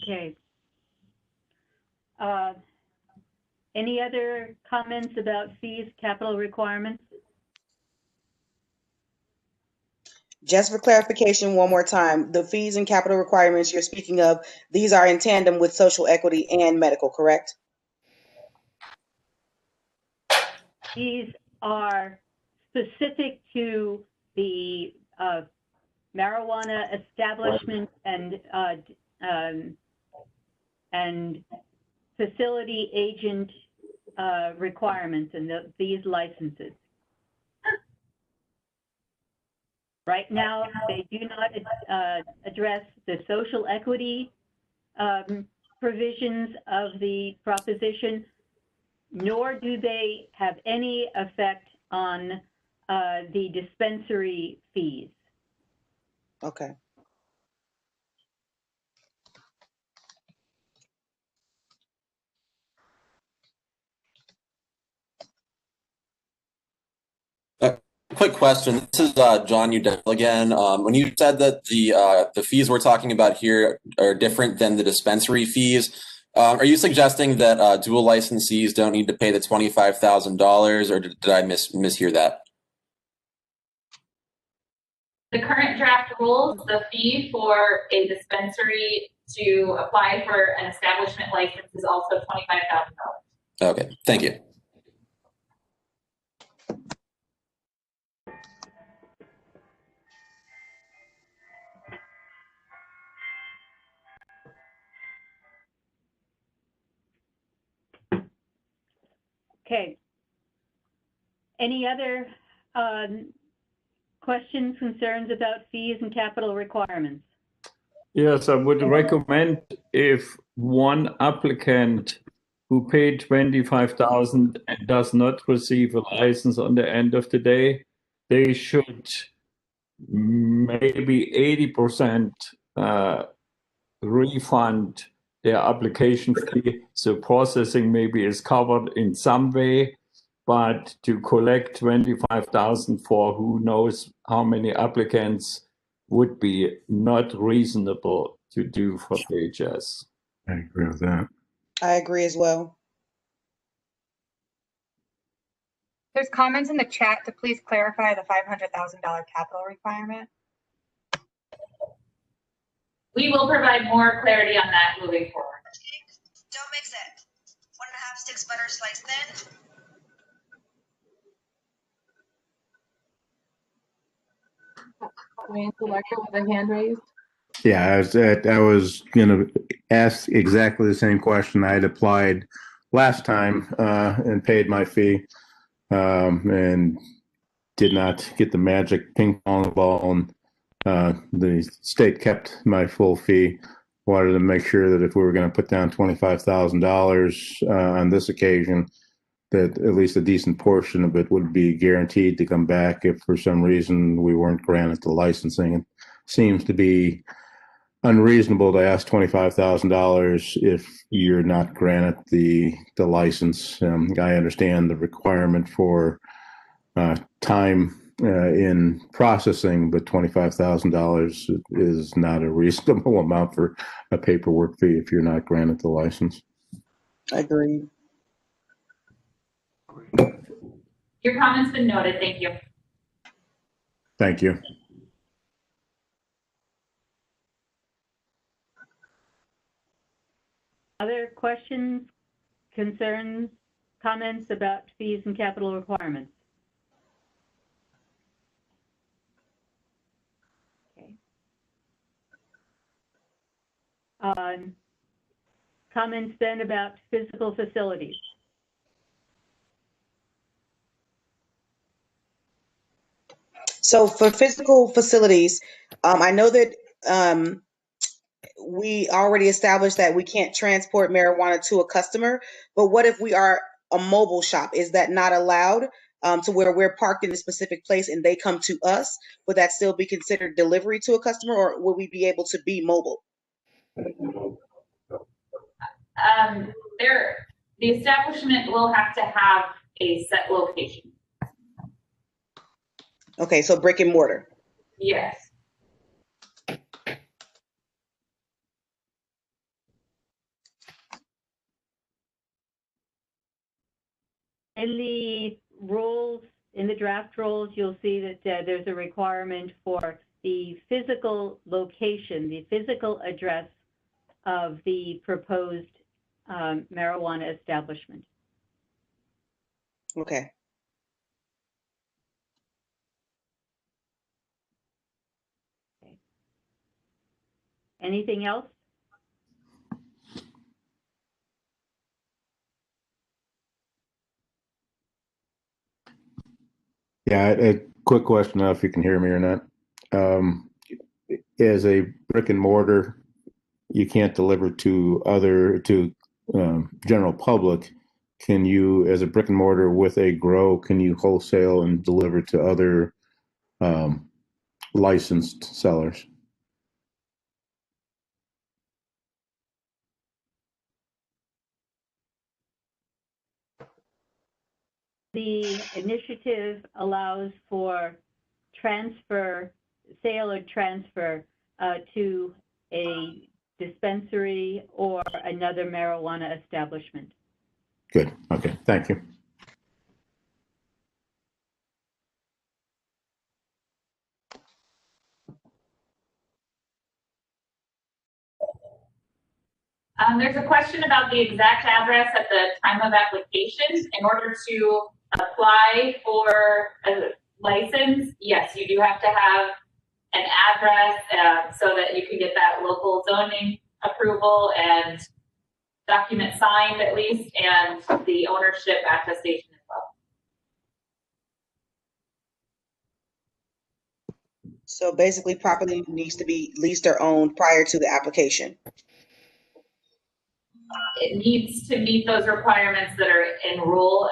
S1: Okay. Any other comments about fees, capital requirements?
S17: Just for clarification, one more time, the fees and capital requirements you're speaking of, these are in tandem with social equity and medical, correct?
S1: These are specific to the marijuana establishment and facility agent requirements and these licenses. Right now, they do not address the social equity provisions of the proposition, nor do they have any effect on the dispensary fees.
S17: Okay.
S18: Quick question. This is John Udell again. When you said that the fees we're talking about here are different than the dispensary fees, are you suggesting that dual licensees don't need to pay the $25,000, or did I mishear that?
S10: The current draft rules, the fee for a dispensary to apply for an establishment license is also $25,000.
S18: Okay, thank you.
S1: Okay. Any other questions, concerns about fees and capital requirements?
S9: Yes, I would recommend if one applicant who paid 25,000 and does not receive a license on the end of the day, they should maybe 80% refund their application fee. So processing maybe is covered in some way, but to collect 25,000 for who knows how many applicants would be not reasonable to do for PHS.
S7: I agree with that.
S17: I agree as well.
S8: There's comments in the chat to please clarify the $500,000 capital requirement.
S10: We will provide more clarity on that moving forward.
S22: Don't mix it. 1.5 sticks butter sliced thin.
S6: Selector with a hand raised.
S7: Yeah, I was going to ask exactly the same question. I had applied last time and paid my fee and did not get the magic ping pong ball. And the state kept my full fee. Wanted to make sure that if we were going to put down $25,000 on this occasion, that at least a decent portion of it would be guaranteed to come back if for some reason we weren't granted the licensing. It seems to be unreasonable to ask $25,000 if you're not granted the license. I understand the requirement for time in processing, but $25,000 is not a reasonable amount for a paperwork fee if you're not granted the license.
S17: Agreed.
S10: Your comment's been noted. Thank you.
S7: Thank you.
S1: Other questions, concerns, comments about fees and capital requirements? Okay. Comments then about physical facilities.
S17: So for physical facilities, I know that we already established that we can't transport marijuana to a customer, but what if we are a mobile shop? Is that not allowed to where we're parked in a specific place and they come to us? Would that still be considered delivery to a customer, or would we be able to be mobile?
S10: The establishment will have to have a set location.
S17: Okay, so brick and mortar.
S10: Yes.
S1: In the rules, in the draft rules, you'll see that there's a requirement for the physical location, the physical address of the proposed marijuana establishment.
S17: Okay.
S1: Anything else?
S7: Yeah, a quick question, if you can hear me or not. As a brick and mortar, you can't deliver to general public. Can you, as a brick and mortar with a grow, can you wholesale and deliver to other licensed sellers?
S1: The initiative allows for transfer, sale or transfer to a dispensary or another marijuana establishment.
S7: Good. Okay. Thank you.
S10: There's a question about the exact address at the time of application. In order to apply for a license, yes, you do have to have an address so that you can get that local zoning approval and document signed at least, and the ownership attestation as well.
S17: So basically, property needs to be leased or owned prior to the application.
S10: It needs to meet those requirements that are in rule,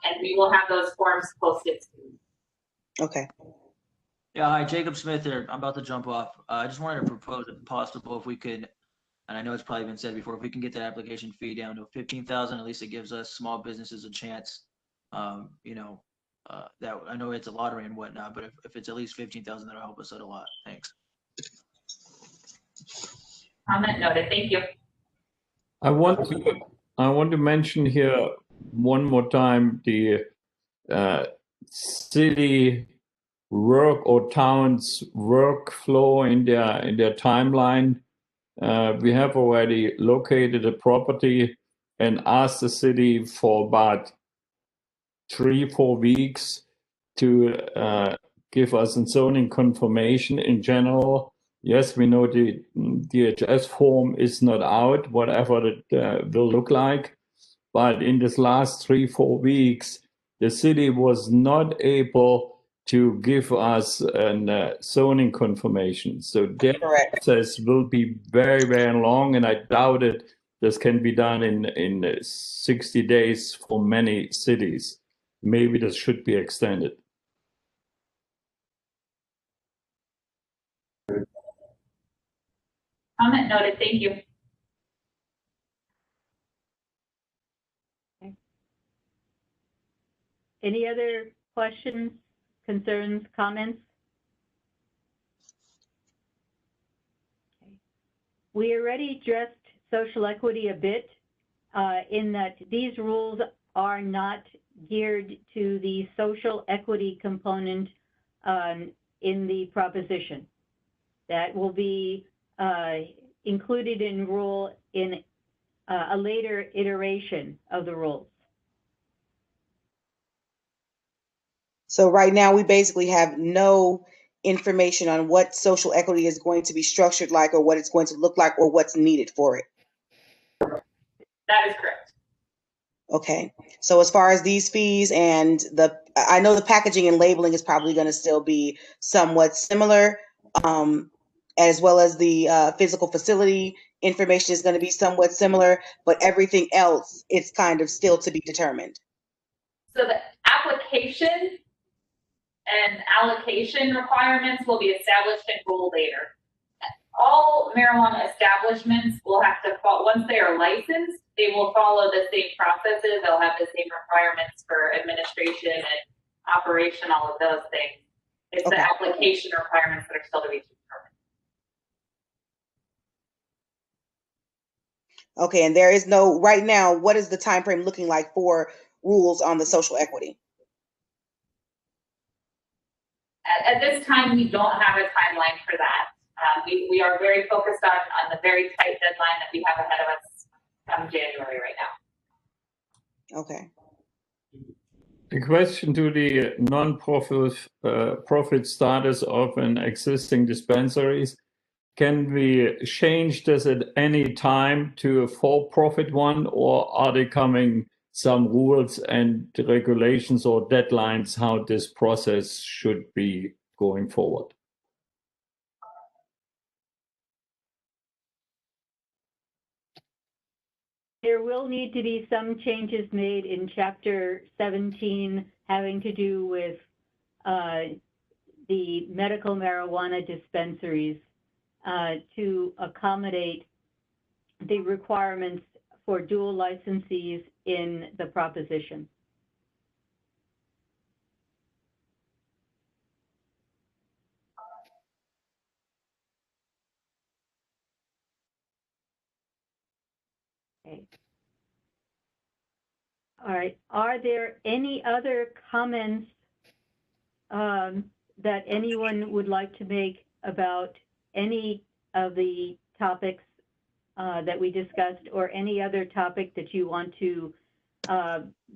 S10: and we will have those forms posted soon.
S17: Okay.
S21: Yeah, hi, Jacob Smith here. I'm about to jump off. I just wanted to propose, if possible, if we could, and I know it's probably been said before, if we can get that application fee down to 15,000, at least it gives us small businesses a chance. That I know it's a lottery and whatnot, but if it's at least 15,000, that'll help us out a lot. Thanks.
S10: Comment noted. Thank you.
S9: I want to mention here one more time the city work or town's workflow in their timeline. We have already located a property and asked the city for about 3-4 weeks to give us a zoning confirmation in general. Yes, we know the DHS form is not out, whatever it will look like. But in this last 3-4 weeks, the city was not able to give us a zoning confirmation. So their process will be very, very long, and I doubt it this can be done in 60 days for many cities. Maybe this should be extended.
S10: Comment noted. Thank you.
S1: Okay. Any other questions, concerns, comments? Okay. We already addressed social equity a bit in that these rules are not geared to the social equity component in the proposition. That will be included in rule in a later iteration of the rules.
S17: So right now, we basically have no information on what social equity is going to be structured like, or what it's going to look like, or what's needed for it.
S10: That is correct.
S17: Okay. So as far as these fees and I know the packaging and labeling is probably going to still be somewhat similar, as well as the physical facility information is going to be somewhat similar, but everything else, it's kind of still to be determined.
S10: So the application and allocation requirements will be established in rule later. All marijuana establishments will have to follow, once they are licensed, they will follow the same processes. They'll have the same requirements for administration and operation, all of those things. It's the application requirements that are still to be determined.
S17: Okay, and there is no, right now, what is the time frame looking like for rules on the social equity?
S10: At this time, we don't have a timeline for that. We are very focused on the very tight deadline that we have ahead of us come January right now.
S17: Okay.
S9: The question to the non-profit profit status of an existing dispensaries, can we change this at any time to a for-profit one, or are there coming some rules and regulations or deadlines how this process should be going forward?
S1: There will need to be some changes made in Chapter 17 having to do with the medical marijuana dispensaries to accommodate the requirements for dual licensees in the proposition. Okay. All right. Are there any other comments that anyone would like to make about any of the topics that we discussed, or any other topic that you want to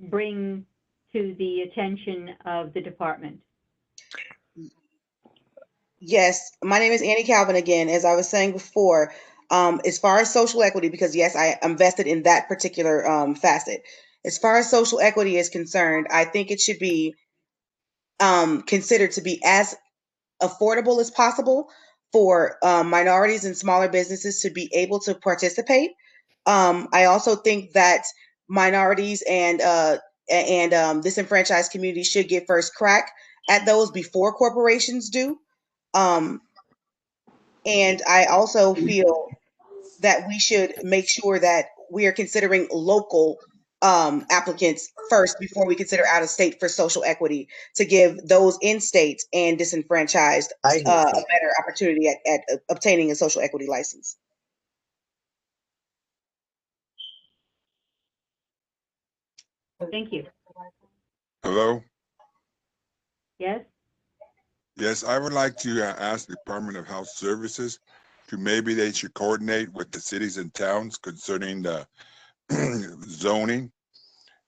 S1: bring to the attention of the department?
S17: Yes, my name is Annie Calvin again. As I was saying before, As far as social equity, because yes, I'm vested in that particular facet. As far as social equity is concerned, I think it should be considered to be as affordable as possible for minorities and smaller businesses to be able to participate. I also think that minorities and disenfranchised communities should get first crack at those before corporations do. And I also feel that we should make sure that we are considering local applicants first before we consider out of state for social equity, to give those in state and disenfranchised a better opportunity at obtaining a social equity license.
S1: Thank you.
S5: Hello?
S1: Yes?
S5: Yes, I would like to ask the Department of Health Services to maybe they should coordinate with the cities and towns concerning the zoning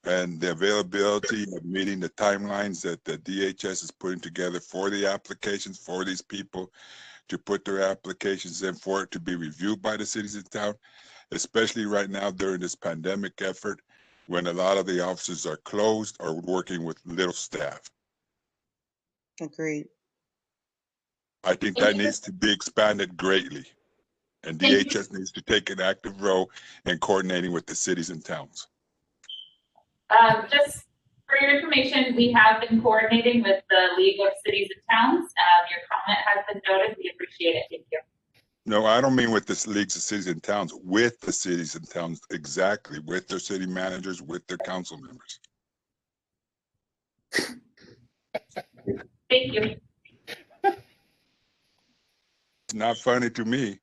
S5: and the availability of meeting the timelines that the DHS is putting together for the applications for these people to put their applications in for it to be reviewed by the cities and town, especially right now during this pandemic effort when a lot of the offices are closed or working with little staff.
S17: Agreed.
S5: I think that needs to be expanded greatly. And DHS needs to take an active role in coordinating with the cities and towns.
S10: Just for your information, we have been coordinating with the League of Cities and Towns. Your comment has been noted. We appreciate it. Thank you.
S5: No, I don't mean with the leagues of cities and towns, with the cities and towns, exactly, with their city managers, with their council members.
S10: Thank you.
S5: It's not funny to me.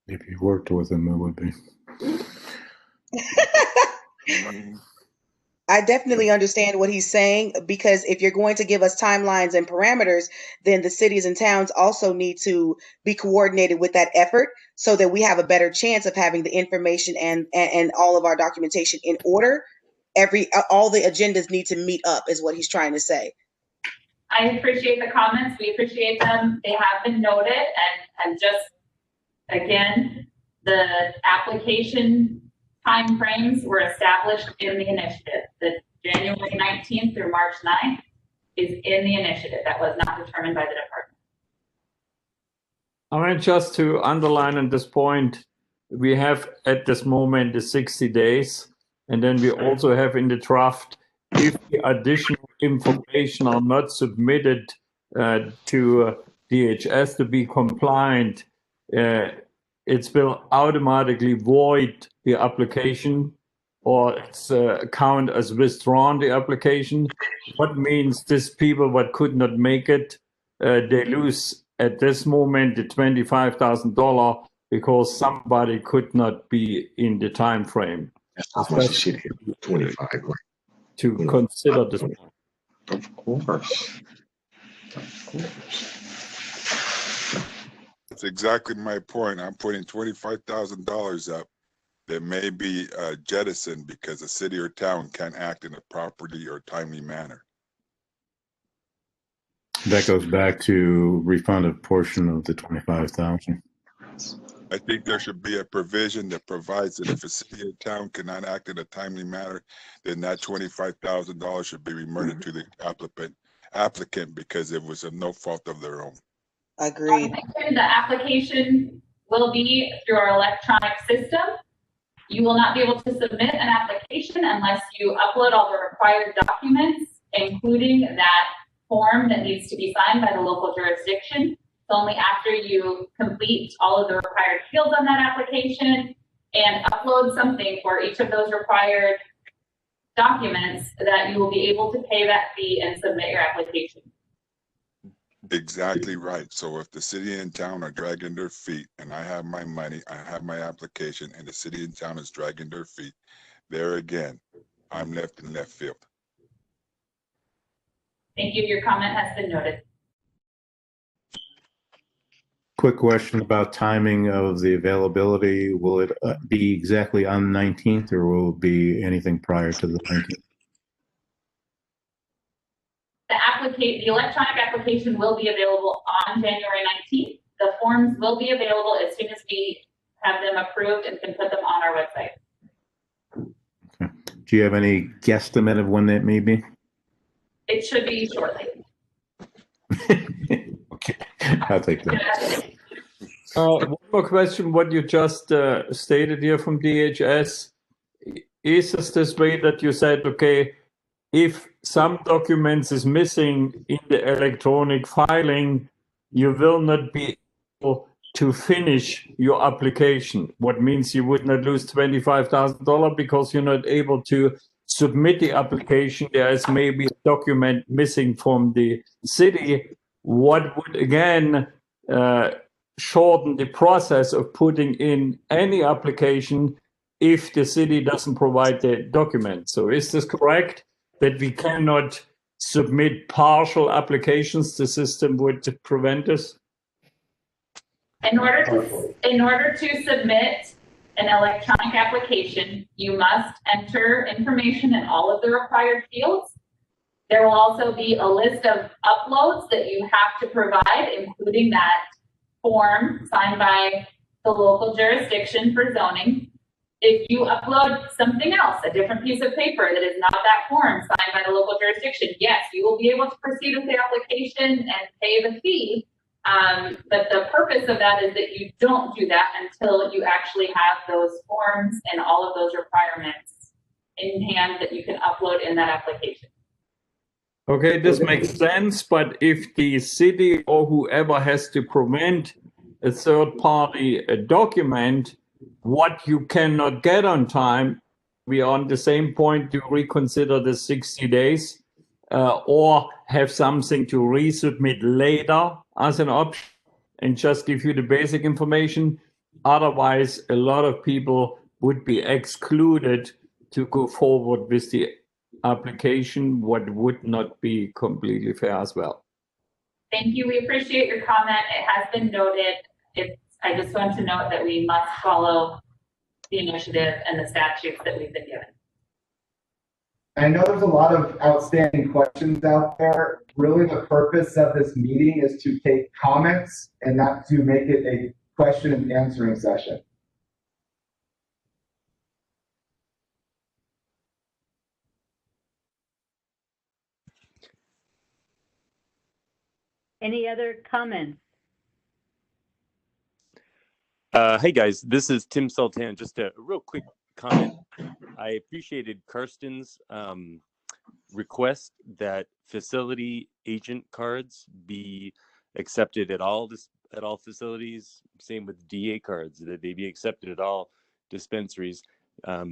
S7: If you worked with them, it would be.
S17: I definitely understand what he's saying, because if you're going to give us timelines and parameters, then the cities and towns also need to be coordinated with that effort so that we have a better chance of having the information and all of our documentation in order. All the agendas need to meet up, is what he's trying to say.
S10: I appreciate the comments. We appreciate them. They have been noted, and just again, the application timeframes were established in the initiative. The January 19th through March 9th is in the initiative. That was not determined by the department.
S9: I mean, just to underline on this point, we have at this moment the 60 days, and then we also have in the draft, if the additional information are not submitted to DHS to be compliant, it will automatically void the application, or it's count as withdrawn the application. What means these people that could not make it, they lose at this moment the $25,000 because somebody could not be in the time frame.
S11: That's how much shit here. 25.
S9: To consider this.
S11: Of course. Of course.
S5: That's exactly my point. I'm putting $25,000 up that may be jettisoned because a city or town can't act in a properly or timely manner.
S7: That goes back to refund a portion of the $25,000.
S5: I think there should be a provision that provides that if a city or town cannot act in a timely manner, then that $25,000 should be remitted to the applicant because it was of no fault of their own.
S17: Agreed.
S10: The application will be through our electronic system. You will not be able to submit an application unless you upload all the required documents, including that form that needs to be signed by the local jurisdiction. It's only after you complete all of the required fields on that application and upload something for each of those required documents that you will be able to pay that fee and submit your application.
S5: Exactly right. So if the city and town are dragging their feet and I have my money, I have my application, and the city and town is dragging their feet, there again, I'm left in left field.
S10: Thank you. Your comment has been noted.
S7: Quick question about timing of the availability. Will it be exactly on the 19th, or will it be anything prior to the 19th?
S10: The electronic application will be available on January 19th. The forms will be available as soon as we have them approved and can put them on our website.
S7: Do you have any guesstimate of when that may be?
S10: It should be shortly.
S7: Okay, I'll take that.
S9: One more question. What you just stated here from DHS, is this way that you said, okay, if some documents is missing in the electronic filing, you will not be able to finish your application? What means you would not lose $25,000 because you're not able to submit the application. There is maybe a document missing from the city. What would again shorten the process of putting in any application if the city doesn't provide the document? So is this correct, that we cannot submit partial applications? The system would prevent us?
S10: In order to submit an electronic application, you must enter information in all of the required fields. There will also be a list of uploads that you have to provide, including that form signed by the local jurisdiction for zoning. If you upload something else, a different piece of paper that is not that form signed by the local jurisdiction, yes, you will be able to proceed with the application and pay the fee. But the purpose of that is that you don't do that until you actually have those forms and all of those requirements in hand that you can upload in that application.
S9: Okay, this makes sense, but if the city or whoever has to prevent a third party document, what you cannot get on time, we are on the same point to reconsider the 60 days or have something to resubmit later as an option and just give you the basic information. Otherwise, a lot of people would be excluded to go forward with the application, what would not be completely fair as well.
S10: Thank you. We appreciate your comment. It has been noted. I just want to note that we must follow the initiative and the statutes that we've been given.
S14: I know there's a lot of outstanding questions out there. Really, the purpose of this meeting is to take comments and not to make it a question and answering session.
S1: Any other comments?
S4: Hey guys, this is Tim Sultan. Just a real quick comment. I appreciated Karsten's request that facility agent cards be accepted at all facilities. Same with DA cards, that they be accepted at all dispensaries. So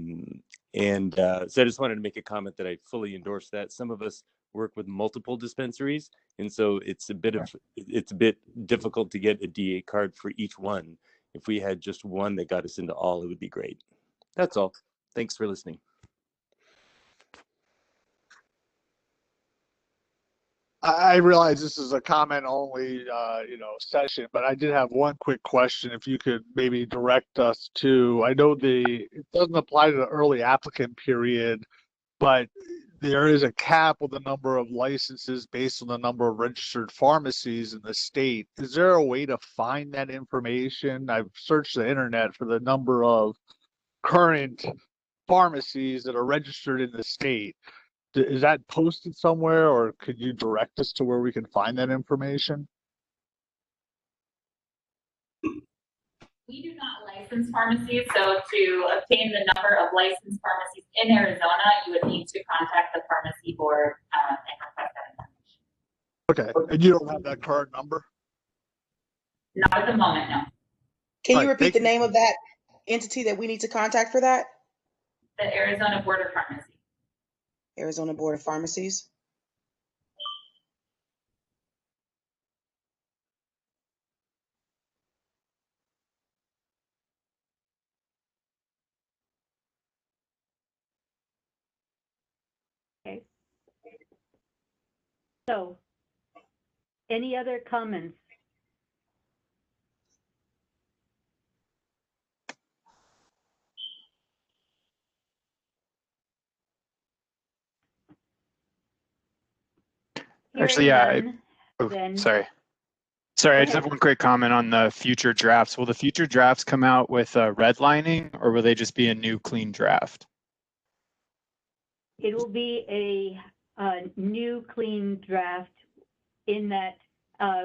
S4: I just wanted to make a comment that I fully endorse that. Some of us work with multiple dispensaries, and so it's a bit difficult to get a DA card for each one. If we had just one that got us into all, it would be great. That's all. Thanks for listening.
S20: I realize this is a comment only, session, but I did have one quick question. If you could maybe direct us to, I know it doesn't apply to the early applicant period, but there is a cap with the number of licenses based on the number of registered pharmacies in the state. Is there a way to find that information? I've searched the internet for the number of current pharmacies that are registered in the state. Is that posted somewhere, or could you direct us to where we can find that information?
S10: We do not license pharmacies, so to obtain the number of licensed pharmacies in Arizona, you would need to contact the pharmacy board and request that information.
S20: Okay, and you don't have that card number?
S10: Not at the moment, no.
S17: Can you repeat the name of that entity that we need to contact for that?
S10: The Arizona Board of Pharmacy.
S17: Arizona Board of Pharmacies.
S1: Okay. So, any other comments?
S16: Actually, yeah.
S1: Then,
S16: Sorry. Sorry, I just have one quick comment on the future drafts. Will the future drafts come out with redlining, or will they just be a new clean draft?
S1: It will be a new clean draft in that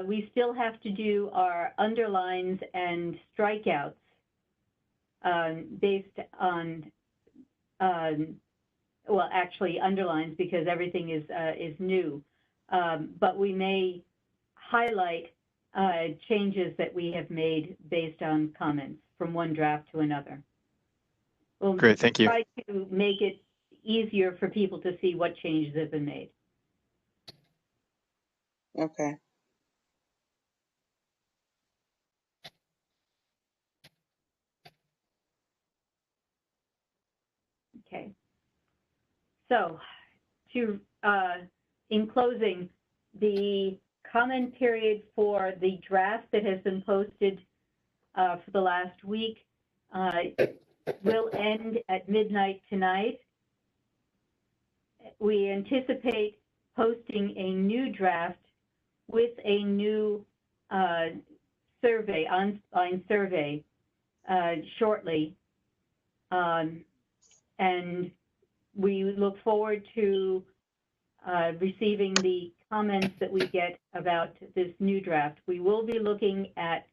S1: we still have to do our underlines and strikeouts based on, well, actually underlines because everything is new. But we may highlight changes that we have made based on comments from one draft to another. We'll
S16: Great, thank you.
S1: try to make it easier for people to see what changes have been made.
S17: Okay.
S1: Okay. So, in closing, the comment period for the draft that has been posted for the last week will end at midnight tonight. We anticipate posting a new draft with a new online survey shortly. And we look forward to receiving the comments that we get about this new draft. We will be looking at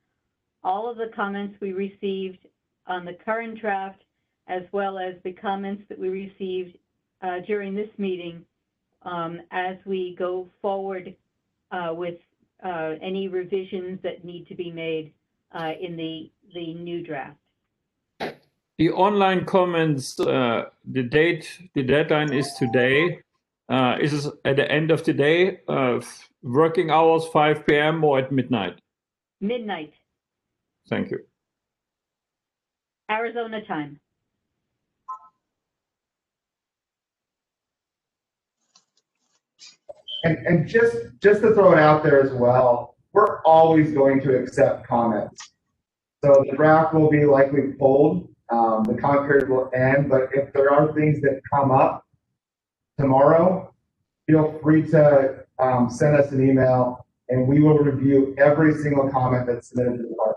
S1: all of the comments we received on the current draft, as well as the comments that we received during this meeting as we go forward with any revisions that need to be made in the new draft.
S9: The online comments, the deadline is today. Is it at the end of the day, working hours, 5 p.m. or at midnight?
S1: Midnight,
S9: Thank you.
S1: Arizona time.
S14: And just to throw it out there as well, we're always going to accept comments. So the draft will be likely pulled, the comment period will end, but if there are things that come up tomorrow, feel free to send us an email and we will review every single comment that's submitted to the department.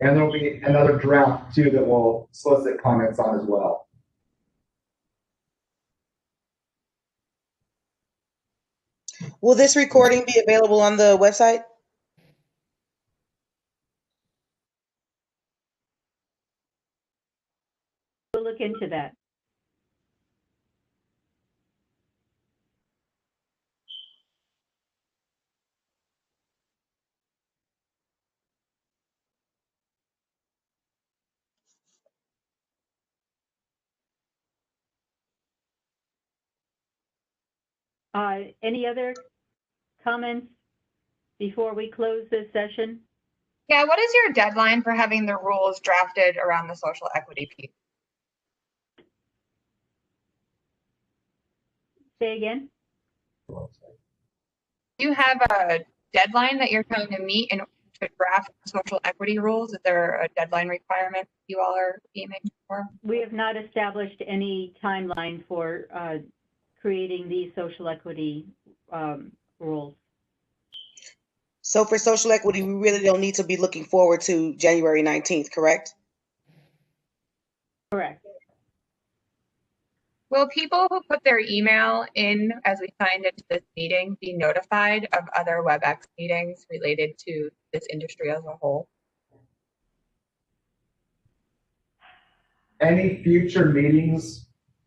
S14: And there'll be another draft too that will solicit comments on as well.
S17: Will this recording be available on the website?
S1: We'll look into that. Any other comments before we close this session?
S8: Yeah, what is your deadline for having the rules drafted around the social equity piece?
S1: Say again?
S8: Do you have a deadline that you're trying to meet in order to draft social equity rules? Is there a deadline requirement you all are aiming for?
S1: We have not established any timeline for creating these social equity rules.
S17: So for social equity, we really don't need to be looking forward to January 19th, correct?
S1: Correct.
S8: Will people who put their email in as we signed into this meeting be notified of other WebEx meetings related to this industry as a whole?
S14: Any future meetings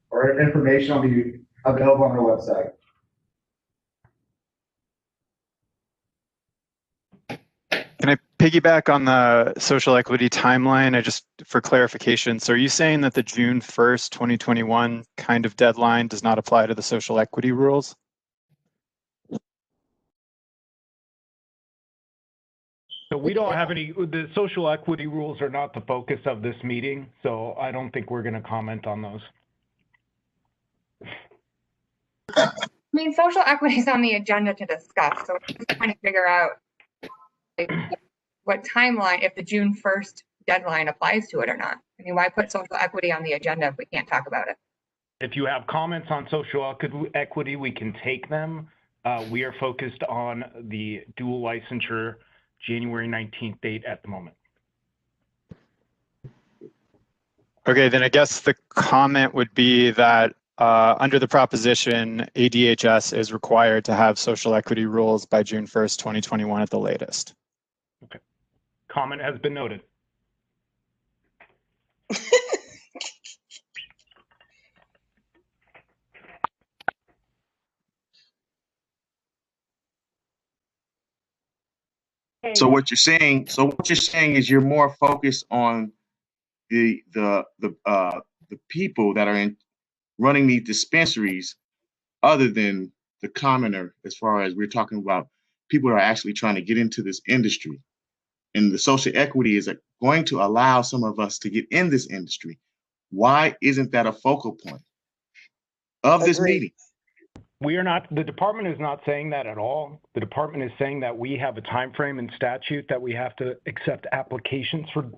S14: or information will be available on our website.
S16: Can I piggyback on the social equity timeline? For clarification, so are you saying that the June 1st, 2021 kind of deadline does not apply to the social equity rules?
S19: So we don't have any, the social equity rules are not the focus of this meeting, so I don't think we're going to comment on those.
S8: I mean, social equity is on the agenda to discuss, so we're just trying to figure out what timeline, if the June 1st deadline applies to it or not. I mean, why put social equity on the agenda if we can't talk about it?
S19: If you have comments on social equity, we can take them, We are focused on the dual licensure January 19th date at the moment.
S16: Okay, then I guess the comment would be that under the proposition, ADHS is required to have social equity rules by June 1st, 2021 at the latest.
S19: Okay. Comment has been noted.
S11: So what you're saying, is you're more focused on the people that are running these dispensaries, other than the commoner, as far as we're talking about people that are actually trying to get into this industry. And the social equity is going to allow some of us to get in this industry. Why isn't that a focal point of this meeting?
S19: We are not, the department is not saying that at all. The department is saying that we have a time frame in statute that we have to accept applications for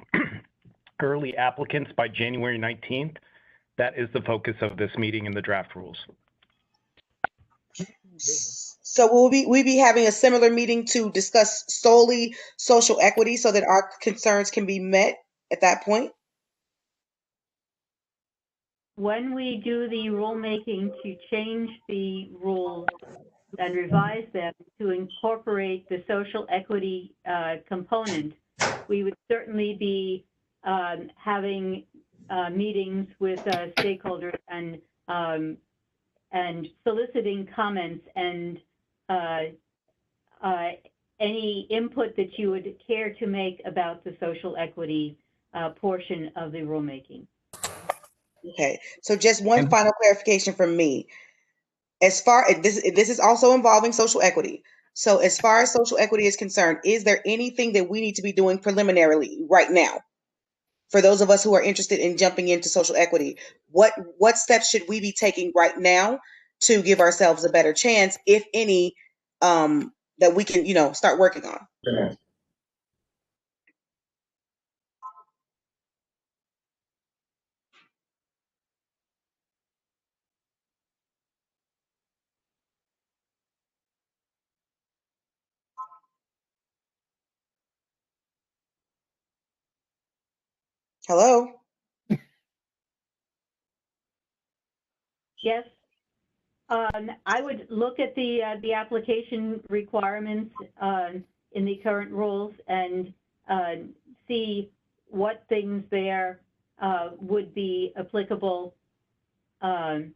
S19: early applicants by January 19th. That is the focus of this meeting in the draft rules.
S17: So will we be having a similar meeting to discuss solely social equity so that our concerns can be met at that point?
S1: When we do the rulemaking to change the rules and revise them to incorporate the social equity component, we would certainly be having meetings with stakeholders and soliciting comments and any input that you would care to make about the social equity portion of the rulemaking.
S17: Okay, so just one final clarification from me. As far as this is also involving social equity. So as far as social equity is concerned, is there anything that we need to be doing preliminarily right now? For those of us who are interested in jumping into social equity, what steps should we be taking right now to give ourselves a better chance, if any, that we can, start working on?
S14: Yeah.
S17: Hello?
S1: Yes. I would look at the application requirements in the current rules and see what things there would be applicable and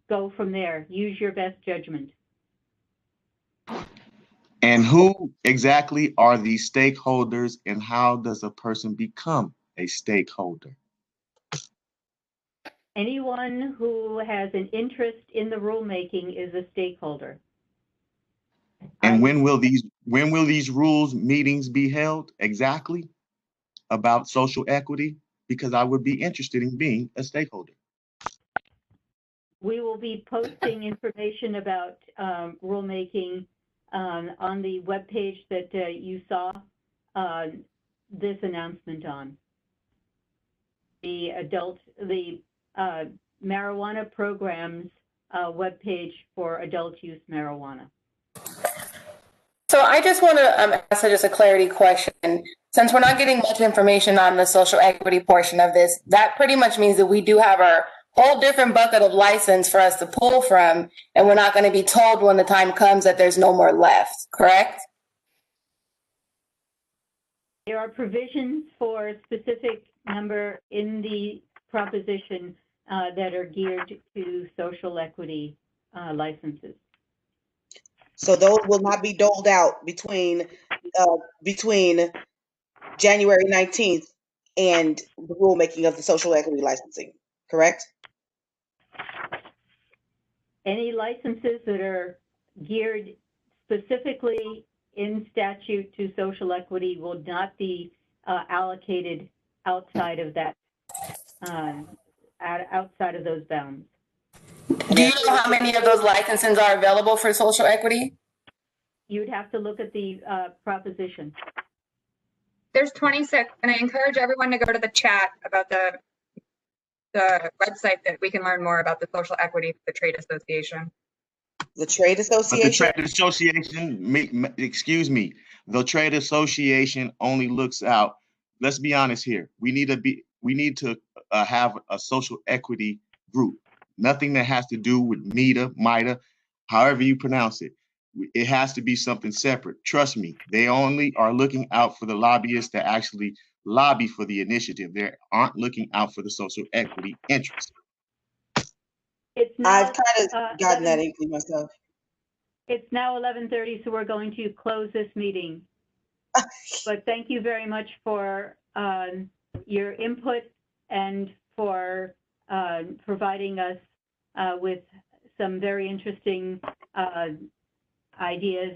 S1: go from there. Use your best judgment.
S11: And who exactly are these stakeholders, and how does a person become a stakeholder?
S1: Anyone who has an interest in the rulemaking is a stakeholder.
S11: And when will these rules meetings be held exactly about social equity? Because I would be interested in being a stakeholder.
S1: We will be posting information about rulemaking on the webpage that you saw this announcement on. The marijuana programs webpage for adult use marijuana.
S13: So I just want to ask just a clarity question. Since we're not getting much information on the social equity portion of this, that pretty much means that we do have our whole different bucket of license for us to pull from, and we're not going to be told when the time comes that there's no more left, correct?
S1: There are provisions for a specific number in the proposition that are geared to social equity licenses.
S17: So those will not be doled out between January 19th and the rulemaking of the social equity licensing, correct?
S1: Any licenses that are geared specifically in statute to social equity will not be allocated outside of that, outside of those bounds.
S13: Do you know how many of those licenses are available for social equity?
S1: You'd have to look at the proposition.
S8: There's 26, and I encourage everyone to go to the chat about the the website that we can learn more about the social equity for the trade association.
S17: The trade
S11: But the
S17: association?
S11: trade association, excuse me, the trade association only looks out. Let's be honest here. We need to have a social equity group. Nothing that has to do with MITA, however you pronounce it. It has to be something separate. Trust me, they only are looking out for the lobbyists that actually lobby for the initiative. They aren't looking out for the social equity interest.
S1: It's now,
S17: I've kind of gotten that inkling myself.
S1: It's now 11:30, so we're going to close this meeting. But thank you very much for your input and for providing us with some very interesting ideas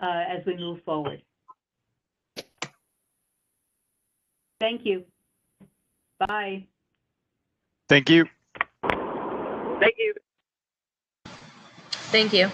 S1: as we move forward. Thank you. Bye.
S16: Thank you.
S8: Thank you.
S3: Thank you.